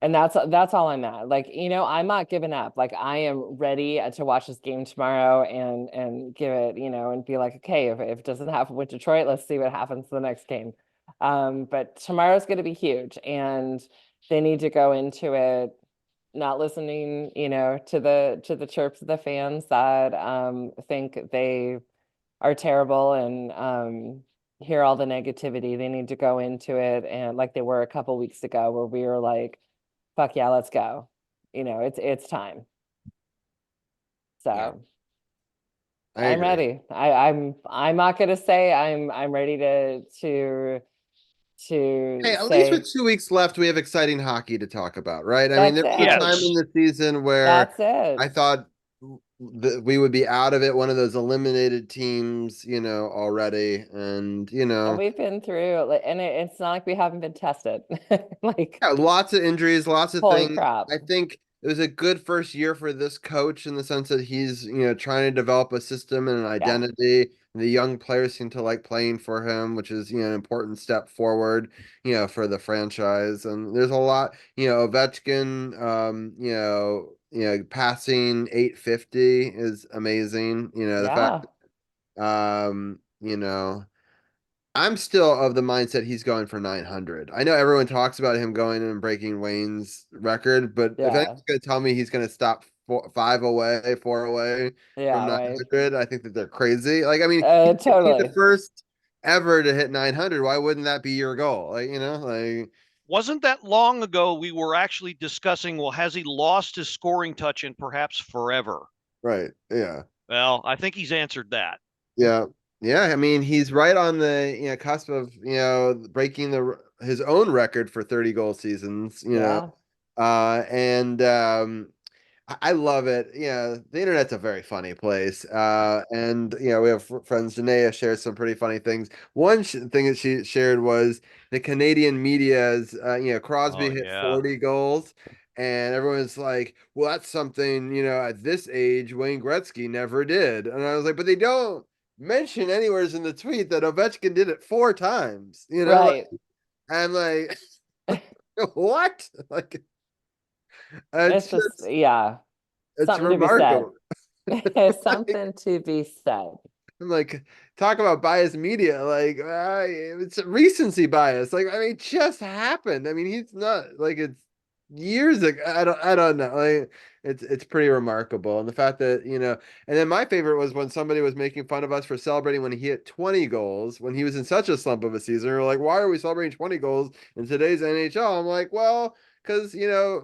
And that's all I'm at. Like, I'm not giving up. Like, I am ready to watch this game tomorrow and give it, and be like, okay, if it doesn't happen with Detroit, let's see what happens the next game. But tomorrow's going to be huge, and they need to go into it not listening, to the chirps of the fans that think they are terrible and hear all the negativity. They need to go into it and like they were a couple weeks ago where we were like, fuck yeah, let's go. It's time. Yeah, So I I'm agree. ready. I'm not gonna say I'm ready to Hey, at least say with 2 weeks left, we have exciting hockey to talk about, right? I mean, that's there was a it. time in Yes. the season where That's it. I thought that we would be out of it, one of those eliminated teams, already. And, And we've been through and it's not like we haven't been tested. Like, yeah, lots of injuries, lots of holy things. crap. I think it was a good first year for this coach in the sense that he's, trying to develop a system and an Yeah. identity. The young players seem to like playing for him, which is, an important step forward, for the franchise. And there's a lot, Ovechkin, passing 850 is amazing. The fact, Yeah. um, you know, I'm still of the mindset he's going for 900. I know everyone talks about him going and breaking Wayne's record, but if Yeah. anyone's going to tell me he's going to stop five away, four away from Yeah, right. 900, I think that they're crazy. Like, I mean, he could be the Totally. first ever to hit 900. Why wouldn't that be your goal? Like, Wasn't that long ago we were actually discussing, well, has he lost his scoring touch in perhaps forever? right. Yeah. Well, I think he's answered that. Yeah. Yeah. I mean, he's right on the, cusp of, breaking his own record for 30 goal seasons, Yeah. and I love it. Yeah, the internet's a very funny place. And we have friends. Janaea shares some pretty funny things. One thing that she shared was the Canadian media's, Oh Crosby hit yeah. 40 goals, and everyone's like, "Well, that's something at this age Wayne Gretzky never did." And I was like, "But they don't mention anywhere in the tweet that Ovechkin did it 4 times." Right. I'm like, what? Like, it's It's just, just yeah, it's something to be said. remarkable. Like, Something to be said. I'm like, talk about biased media. Like, it's a recency bias. Like, I mean, it just happened. I mean, he's not like it's years ago. I don't know. Like, it's pretty remarkable. And the fact that, and then my favorite was when somebody was making fun of us for celebrating when he hit 20 goals when he was in such a slump of a season. We're like, why are we celebrating 20 goals in today's NHL? I'm like, well, because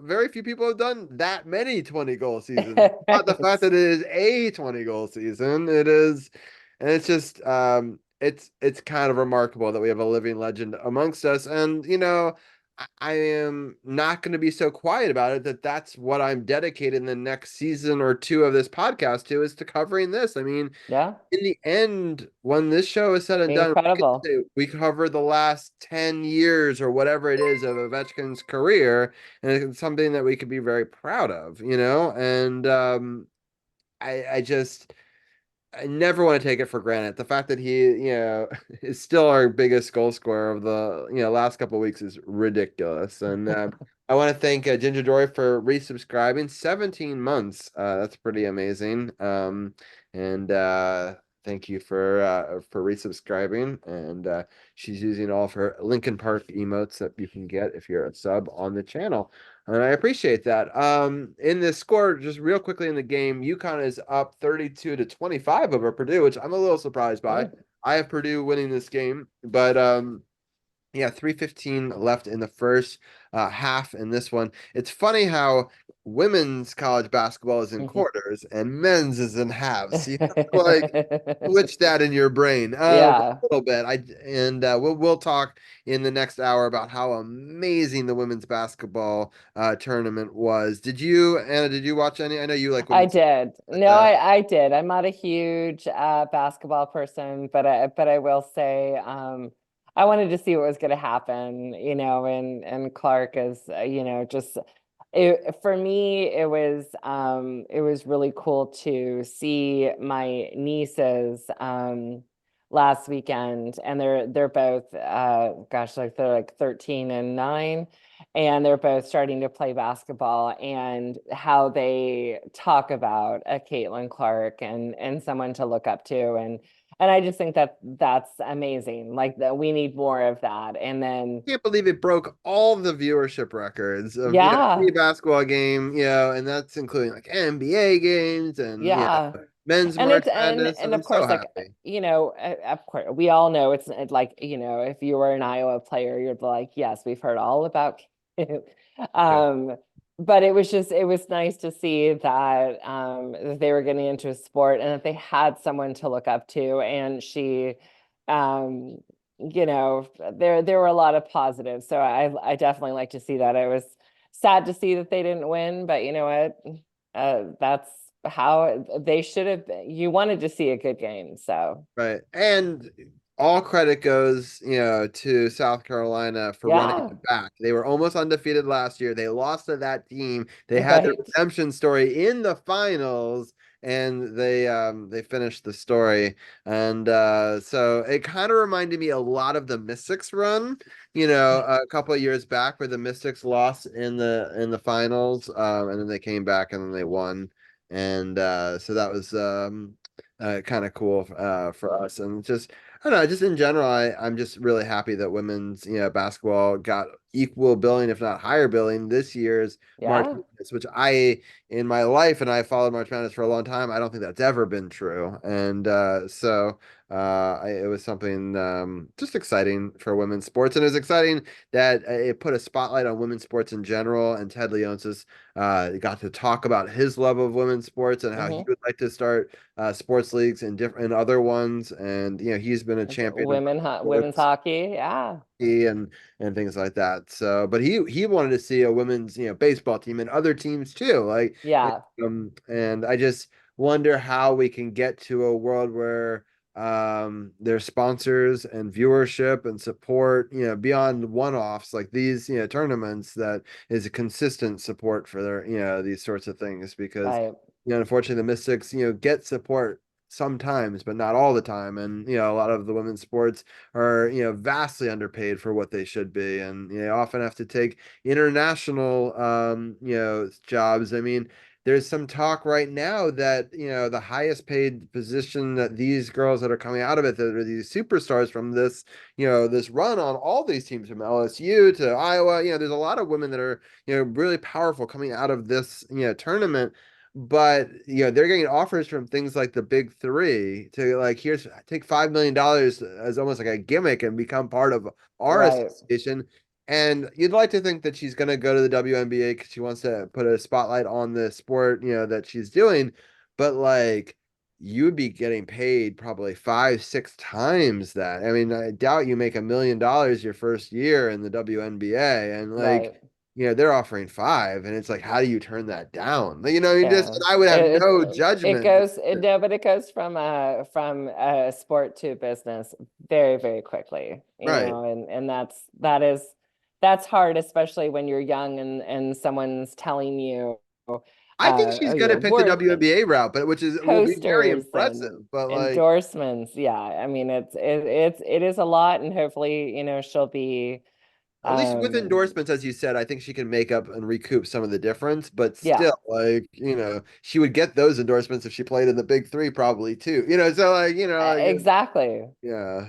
very few people have done that many 20 goal seasons. Not the fact that it is a 20 goal season. It is, and it's just it's kind of remarkable that we have a living legend amongst us. And I am not going to be so quiet about it that that's what I'm dedicating the next season or two of this podcast to, is to covering this. I mean, Yeah, in the end, when this show is said and done, incredible. we cover the last 10 years or whatever it is of Ovechkin's career, and it's something that we could be very proud of, you know? And I just I never want to take it for granted. The fact that he, is still our biggest goal scorer of the, last couple of weeks is ridiculous. And I want to thank Ginger Dory for resubscribing 17 months. That's pretty amazing. And thank you for resubscribing. And she's using all of her Lincoln Park emotes that you can get if you're a sub on the channel. And I appreciate that. In the score, just real quickly in the game, UConn is up 32-25 over Purdue, which I'm a little surprised by. Mm. I have Purdue winning this game, but yeah, 3:15 left in the first half in this one. It's funny how women's college basketball is in quarters and men's is in halves. You have to like switch that in your brain a Yeah. little bit. We'll talk in the next hour about how amazing the women's basketball tournament was. Anna, did you watch any? I know you like I women's did. like No, that. I did. I'm not a huge basketball person, but I will say I wanted to see what was going to happen, and Clark is just for me it was really cool to see my nieces last weekend, and they're both gosh, like they're like 13 and 9, and they're both starting to play basketball, and how they talk about a Caitlin Clark and someone to look up to, and I just think that that's amazing. Like that we need more of that. And then Can't believe it broke all the viewership records of any yeah, basketball game, and that's including like NBA games and yeah. men's And March it's and Madness, and and I'm of so course, like happy. of course, we all know like if you were an Iowa player, you're like, yes, we've heard all about. Yeah. um, but it was nice to see that that they were getting into a sport and that they had someone to look up to, and she, um, there were a lot of positives. So I definitely like to see that. I was sad to see that they didn't win, but you know what? That's how they should have been. You wanted to see a good game, so Right. And all credit goes, to South Carolina for running yeah, it back. They were almost undefeated last year. They lost to that team. They had their right. redemption story in the finals, and they finished the story. And so it kind of reminded me a lot of the Mystics run, a couple of years back, where the Mystics lost in the finals, and then they came back and then they won. And so that was kind of cool for us. And just, I don't know, just in general, I'm just really happy that women's, basketball got equal billing, if not higher billing, this year's March Yeah, Madness, which in my life, and I followed March Madness for a long time, I don't think that's ever been true. And it was something just exciting for women's sports. And it was exciting that it put a spotlight on women's sports in general. And Ted Leonsis got to talk about his love of women's sports and how he hmm would like to start sports leagues and different and other ones. And he's been a champion of women's sports hockey. Yeah, and things like that. So, but he wanted to see a women's baseball team and other teams too. yeah, And I just wonder how we can get to a world where there's sponsors and viewership and support, beyond one-offs like these, tournaments, that is a consistent support for their, these sorts of things. Because right. unfortunately the Mystics, get support sometimes, but not all the time. And a lot of the women's sports are vastly underpaid for what they should be, and often have to take international jobs. I mean, there's some talk right now that the highest paid position that these girls that are coming out of it, that are these superstars from this this run on all these teams, from LSU to Iowa, there's a lot of women that are really powerful coming out of this tournament. But they're getting offers from things like the big three to, like, here's, take $5 million as almost like a gimmick and become part of our Right. association. And you'd like to think that she's going to go to the WNBA because she wants to put a spotlight on the sport, that she's doing. But like, you would be getting paid probably 5, 6 times that. I mean, I doubt you make $1 million your first year in the WNBA, and like, Right. they're offering 5, and it's like, how do you turn that down? You just, Yeah. I would have It, no it judgment. goes, no, but it goes from a sport to business very, very quickly, Right. and that's hard, especially when you're young and someone's telling you, I think she's oh, gonna pick the worth WNBA route, but which is will be very posters impressive. and But like, endorsements. Yeah. I mean, it is a lot, and hopefully, she'll be, at least with um, endorsements, as you said, I think she can make up and recoup some of the difference. But yeah, still, like, she would get those endorsements if she played in the big three, probably too. So like, exactly. yeah,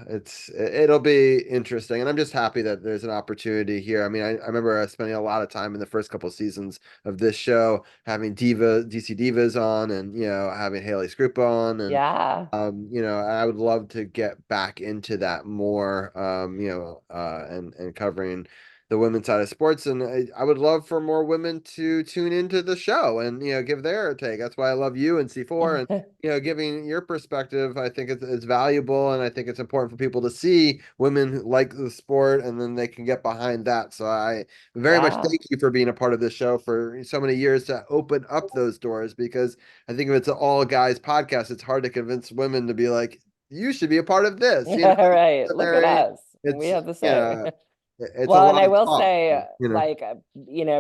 it'll be interesting, and I'm just happy that there's an opportunity here. I mean, I remember spending a lot of time in the first couple seasons of this show, having DC Divas on, and having Haley Scroop on, and Yeah. I would love to get back into that more, and covering the women's side of sports, and I would love for more women to tune into the show and give their take. That's why I love you and C4, and giving your perspective. I think it's valuable, and I think it's important for people to see women who like the sport, and then they can get behind that. So I very much Yeah. thank you for being a part of this show for so many years to open up those doors, because I think if it's an all guys podcast, it's hard to convince women to be like, you should be a part of this. Yeah, right. It's Look at us. We it's have the say. it's a Well, and lot I of will talk. say, like,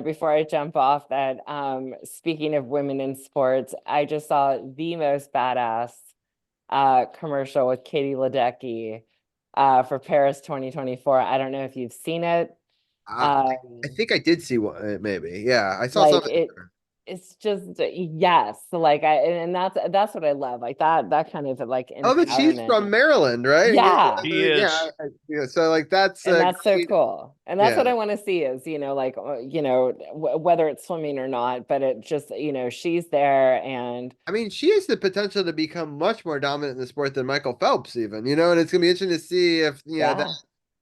before I jump off that, speaking of women in sports, I just saw the most badass commercial with Katie Ledecky for Paris 2024. I don't know if you've seen it. I, I Um, think I did see one, maybe. Yeah, I saw like something it there. it's just, yes, like and that's what I love, like that kind of like Oh, but she's empowerment. from Maryland, right? Yeah, Yeah. He yeah, is. yeah. So like that's And that's so great. cool. And that's what Yeah, I want to see is, like, whether it's swimming or not, but it just, she's there and I mean, she has the potential to become much more dominant in the sport than Michael Phelps, even. And it's gonna be interesting to see if that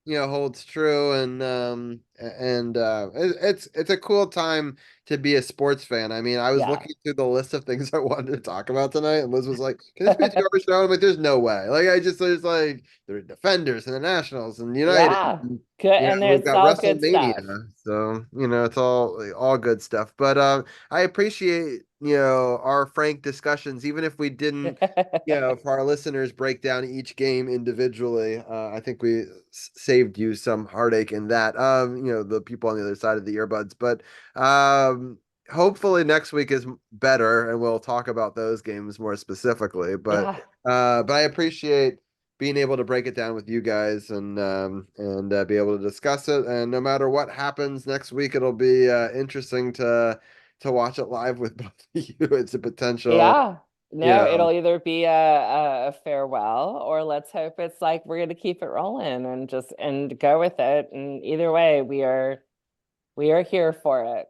yeah, holds true, and it's a cool time to be a sports fan. I mean, I was yeah. looking through the list of things I wanted to talk about tonight, and Liz was like, "Can this be a 2 hour show?" I'm like, "There's no way!" Like, there's like the Defenders and the Nationals and United. Yeah. And, Good. And we've there's got all good stuff. WrestleMania, so it's all good stuff. But I appreciate our frank discussions, even if we didn't for our listeners, break down each game individually. I think we saved you some heartache in that. The people on the other side of the earbuds, but hopefully next week is better, and we'll talk about those games more specifically. Yeah. But I appreciate being able to break it down with you guys, and be able to discuss it. And no matter what happens next week, it'll be interesting to watch it live with both of you. It's a potential, Yeah. you No, know, it'll either be a farewell, or let's hope it's like we're going to keep it rolling and just and go with it. And either way, we are here for it.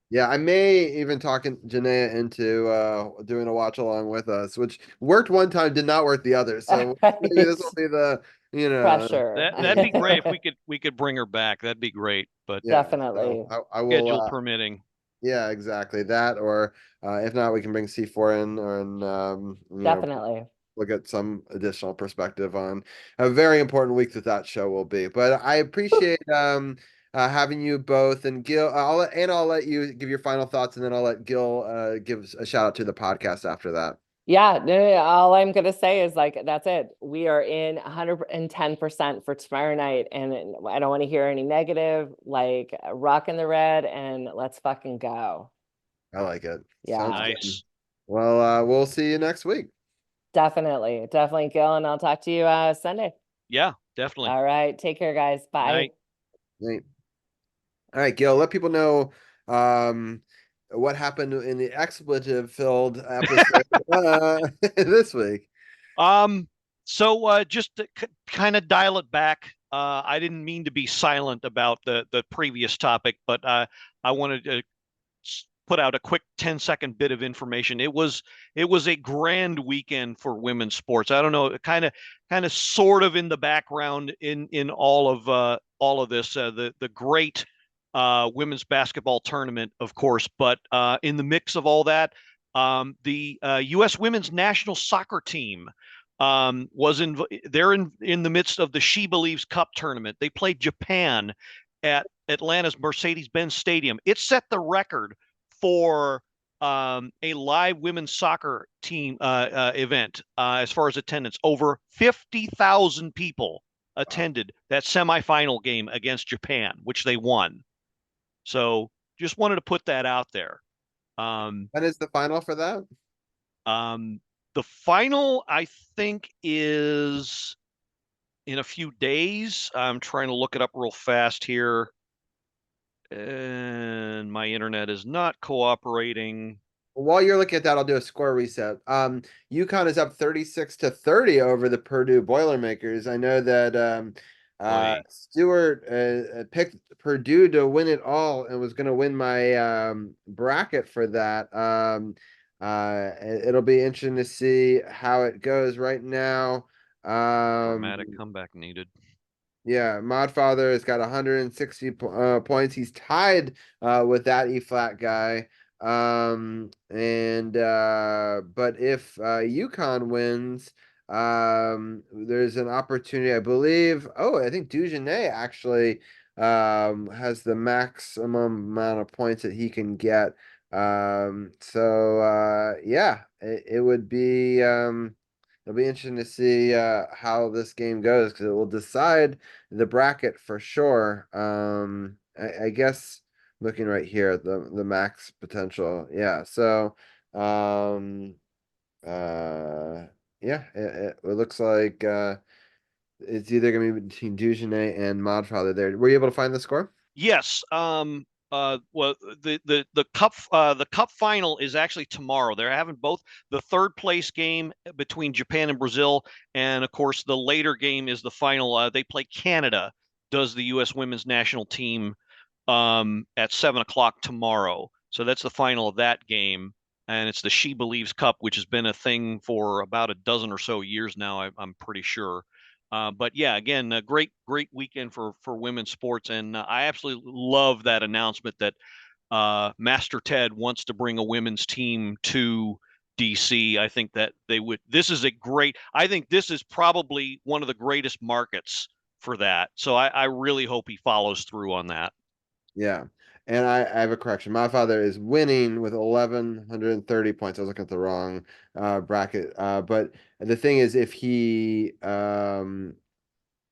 Yeah, I may even talk Janaea into doing a watch along with us, which worked one time, did not work the other. So maybe this Right. will be the, Pressure. That'd be great if we could bring her back. That'd be great. But yeah. So Definitely. I will. schedule permitting. Yeah, exactly that. Or if not, we can bring C4 in, and Definitely. look at some additional perspective on a very important week that show will be. But I appreciate having you both, and Gil. I'll let you give your final thoughts, and then I'll let Gil give a shout out to the podcast after that. Yeah, no, no, no, all I'm gonna say is like that's it. We are in 110% for tomorrow night, and I don't want to hear any negative. Like, rocking the red, and let's fucking go. I like it. Sounds Yeah, good. Nice. Well, we'll see you next week. definitely, definitely, Gil, and I'll talk to you Sunday. Yeah, definitely. All right, take care, guys. Bye. Night. Right. All right, Gil, let people know um, what happened in the expletive-filled episode this week. Um, so just to kind of dial it back, I didn't mean to be silent about the previous topic, but I wanted to put out a quick 10-second bit of information. It was a grand weekend for women's sports. I don't know, kind of sort of in the background in all of this, the great women's basketball tournament, of course, but in the mix of all that, The U.S. women's national soccer team they're in the midst of the She Believes Cup tournament. They played Japan at Atlanta's Mercedes-Benz Stadium. It set the record for a live women's soccer team event as far as attendance. Over 50,000 people attended that semifinal game against Japan, which they won. So just wanted to put that out there. When is the final for that? Um, the final, I think, is in a few days. I'm trying to look it up real fast here, and my internet is not cooperating. While you're looking at that, I'll do a score reset. UConn is up 36-30 over the Purdue Boilermakers. I know that Boy, Stewart picked Purdue to win it all and was going to win my bracket for that. It'll be interesting to see how it goes right now. dramatic comeback needed. Yeah, Modfather has got 160 points. He's tied with that E flat guy. But if UConn wins, there's an opportunity, I believe. Oh, I think Dugenet actually has the maximum amount of points that he can get. Yeah, it would be it'll be interesting to see how this game goes because it will decide the bracket for sure. I guess looking right here at the max potential. Yeah. So, uh, yeah, it looks like it's either gonna be between Dugenet and Modfather there. Were you able to find the score? Yes. Well, the cup final is actually tomorrow. They're having both the third place game between Japan and Brazil, and of course the later game is the final. They play Canada. Does the U.S. women's national team at 7 o'clock tomorrow? So that's the final of that game, and it's the She Believes Cup, which has been a thing for about a dozen or so years now. I'm pretty sure. But yeah, again, a great weekend for women's sports, and I absolutely love that announcement that Master Ted wants to bring a women's team to DC. I think that they would. This is a great. I think this is probably one of the greatest markets for that. So I really hope he follows through on that. Yeah. And I have a correction. My father is winning with 1,130 points. I was looking at the wrong bracket. But the thing is, if he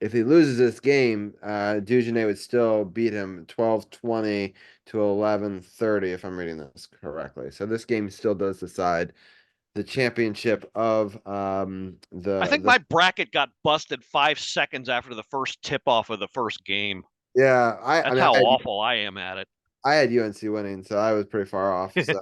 loses this game, Dugenet would still beat him 12-20 to 11-30, if I'm reading this correctly. So this game still does decide the championship of I think the my bracket got busted 5 seconds after the first tip off of the first game. yeah, I That's mean how awful I am at it. I had UNC winning, so I was pretty far off. So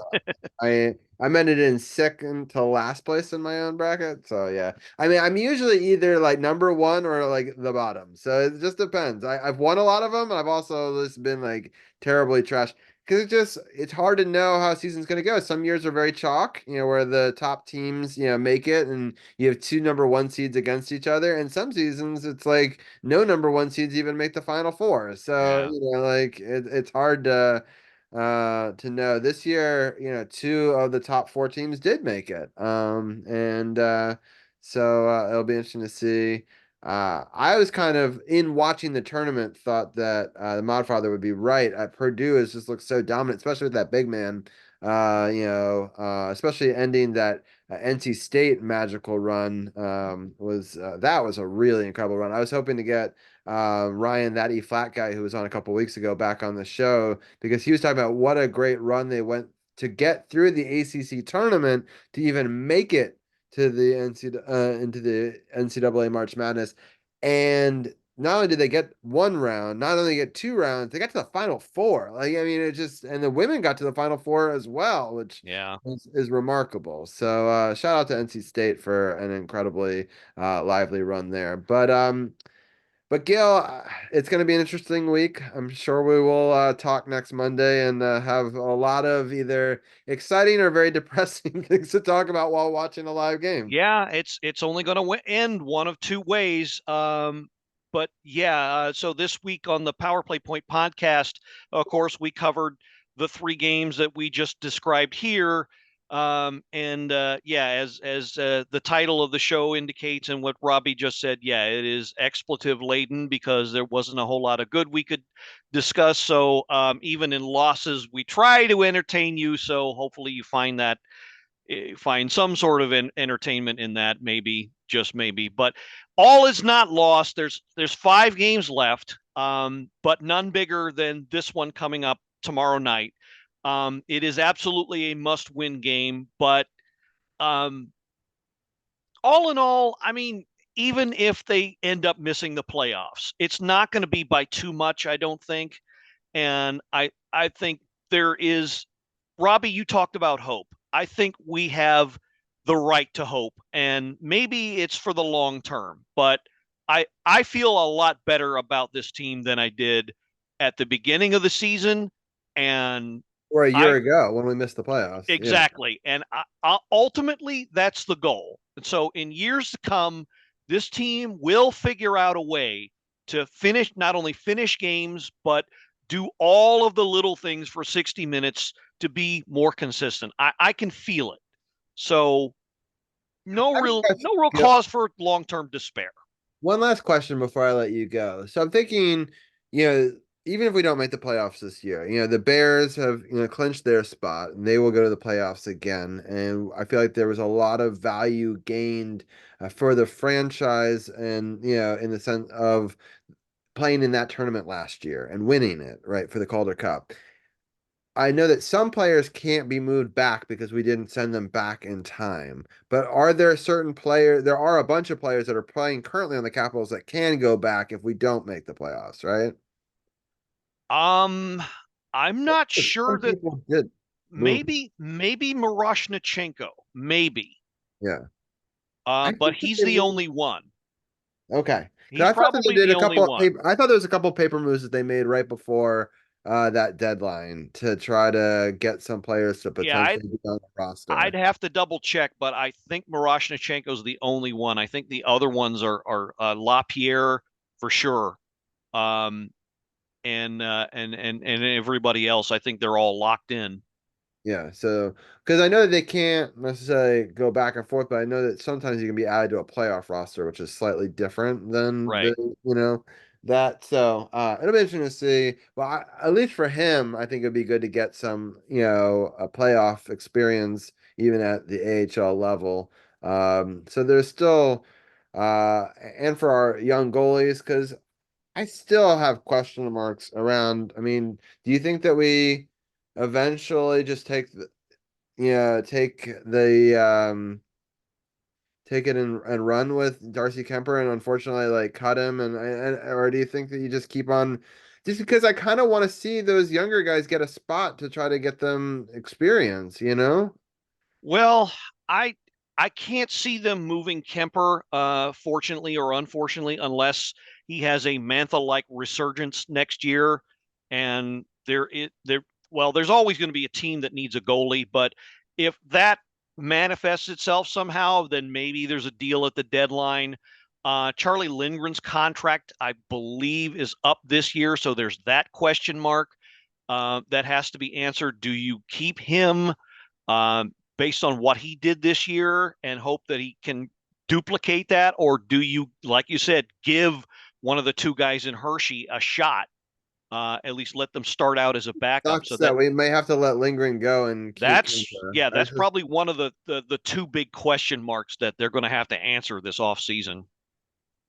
I ended in second to last place in my own bracket. So yeah. I mean, I'm usually either like number one or like the bottom. So it just depends. I've won a lot of them, and I've also just been like terribly trash. Because it's hard to know how a season's gonna go. Some years are very chalk, where the top teams, make it and you have two number one seeds against each other. And some seasons it's like no number one seeds even make the final four. So, Yeah. like it's hard to know. This year, two of the top four teams did make it. It'll be interesting to see. I was kind of in watching the tournament, thought that the Modfather would be right. Purdue has just looked so dominant, especially with that big man. Especially ending that NC State magical run was that was a really incredible run. I was hoping to get Ryan, that E flat guy who was on a couple weeks ago, back on the show because he was talking about what a great run they went to get through the ACC tournament to even make it to the into the NCAA March Madness. And not only did they get one round, not only get two rounds, they got to the final four. Like, I mean, and the women got to the final four as well, which Yeah. is remarkable. So, shout out to NC State for an incredibly lively run there. But Gil, it's going to be an interesting week. I'm sure we will talk next Monday and have a lot of either exciting or very depressing things to talk about while watching a live game. Yeah, it's only going to end one of two ways. But yeah, so this week on the Power Play Point podcast, of course, we covered the three games that we just described here. Yeah, as the title of the show indicates and what Robbie just said, yeah, it is expletive laden because there wasn't a whole lot of good we could discuss. So even in losses, we try to entertain you. So hopefully you find that find some sort of entertainment in that, maybe, just maybe. But all is not lost. There's 5 games left, but none bigger than this one coming up tomorrow night. It is absolutely a must-win game, but um, all in all, I mean, even if they end up missing the playoffs, it's not going to be by too much, I don't think. And I think there is, Robbie, you talked about hope. I think we have the right to hope, and maybe it's for the long term, but I feel a lot better about this team than I did at the beginning of the season, and Or a year I ago when we missed the playoffs. Yeah. exactly, and ultimately that's the goal. And so in years to come, this team will figure out a way to finish, not only finish games, but do all of the little things for 60 minutes to be more consistent. I can feel it. So I have a no real question. cause for long-term despair. One last question before I let you go. So I'm thinking, even if we don't make the playoffs this year, the Bears have, clinched their spot and they will go to the playoffs again. And I feel like there was a lot of value gained for the franchise and, in the sense of playing in that tournament last year and winning it, right, for the Calder Cup. I know that some players can't be moved back because we didn't send them back in time. But are there certain players? There are a bunch of players that are playing currently on the Capitals that can go back if we don't make the playoffs, right? Um, I'm not Some sure that people did move. maybe Miroshnichenko, maybe. Yeah. I But think that he's they the moved. only one. Okay. He's Because I thought that they probably did the a only couple of one. paper. I thought there was a couple of paper moves that they made right before that deadline to try to get some players to Yeah, I potentially be on the I'd roster. have to double check, but I think Miroshnichenko's the only one. I think the other ones are LaPierre for sure, um, and everybody else. I think they're all locked in. Yeah, so because I know that they can't necessarily go back and forth, but I know that sometimes you can be added to a playoff roster, which is slightly different than Right. that. So it'll be interesting to see. Well, at least for him, I think it'd be good to get some, a playoff experience even at the AHL level. So there's still, and for our young goalies, because I still have question marks around. I mean, do you think that we eventually just take it and run with Darcy Kemper and unfortunately like cut him or do you think that you just keep on just because I kind of want to see those younger guys get a spot to try to get them experience, you know? Well, I I can't see them moving Kemper, fortunately or unfortunately, unless he has a Mantha-like resurgence next year. And there's always going to be a team that needs a goalie, but if that manifests itself somehow, then maybe there's a deal at the deadline. Charlie Lindgren's contract, I believe, is up this year, so there's that question mark that has to be answered. Do you keep him? Based on what he did this year and hope that he can duplicate that? Or do you, like you said, give one of the two guys in Hershey a shot? At least let them start out as a backup. So Sucks that we may have to let Lindgren go and keep Kemper. that's probably one of the two big question marks that they're going to have to answer this off season.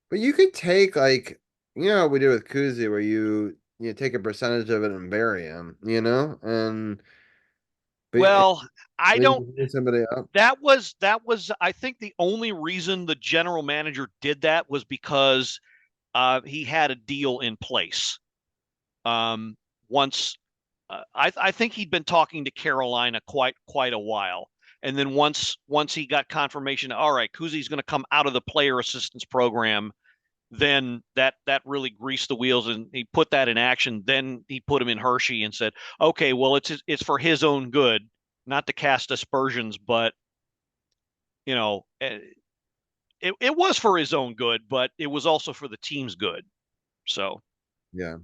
But you could take like what we do with Kuzi where you take a percentage of it and bury him, and but Well, I we don't. need somebody up. That was I think the only reason the general manager did that was because he had a deal in place. Um, once I think he'd been talking to Carolina quite a while, and then once he got confirmation, all right, Kuzi's going to come out of the player assistance program, then that really greased the wheels, and he put that in action. Then he put him in Hershey and said, okay, well it's for his own good, not to cast aspersions, but you know. It was for his own good, but it was also for the team's good. So Yeah.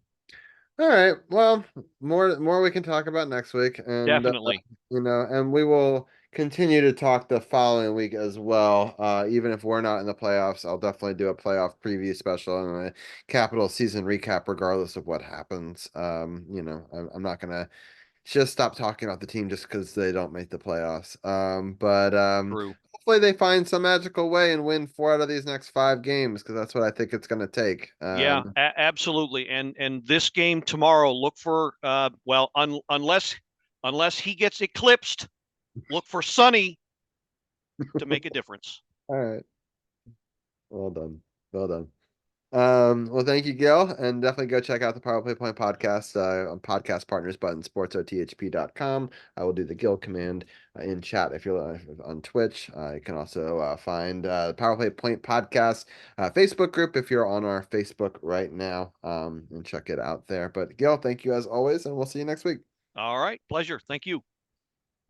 All right. Well, more we can talk about next week, and definitely. and we will continue to talk the following week as well. Even if we're not in the playoffs, I'll definitely do a playoff preview special and a Capital season recap, regardless of what happens. I'm not gonna just stop talking about the team just because they don't make the playoffs. But True. hopefully they find some magical way and win 4 out of these next 5 games because that's what I think it's gonna take. Yeah, absolutely. And this game tomorrow, look for unless he gets eclipsed, look for Sonny to make a difference. All right, well done, well done. Well, thank you, Gil, and definitely go check out the Power Play Point podcast on podcast partners button, sportsothp.com. I will do the Gil command in chat if you're on Twitch. You can also find the Power Play Point podcast Facebook group if you're on our Facebook right now, and check it out there. But Gil, thank you as always, and we'll see you next week. All right, pleasure. Thank you.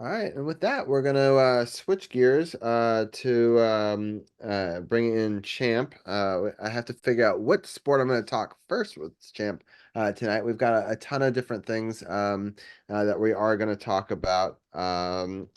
All right, and with that, we're gonna switch gears to bring in Champ. I have to figure out what sport I'm gonna talk first with Champ tonight. We've got a ton of different things that we are gonna talk about, and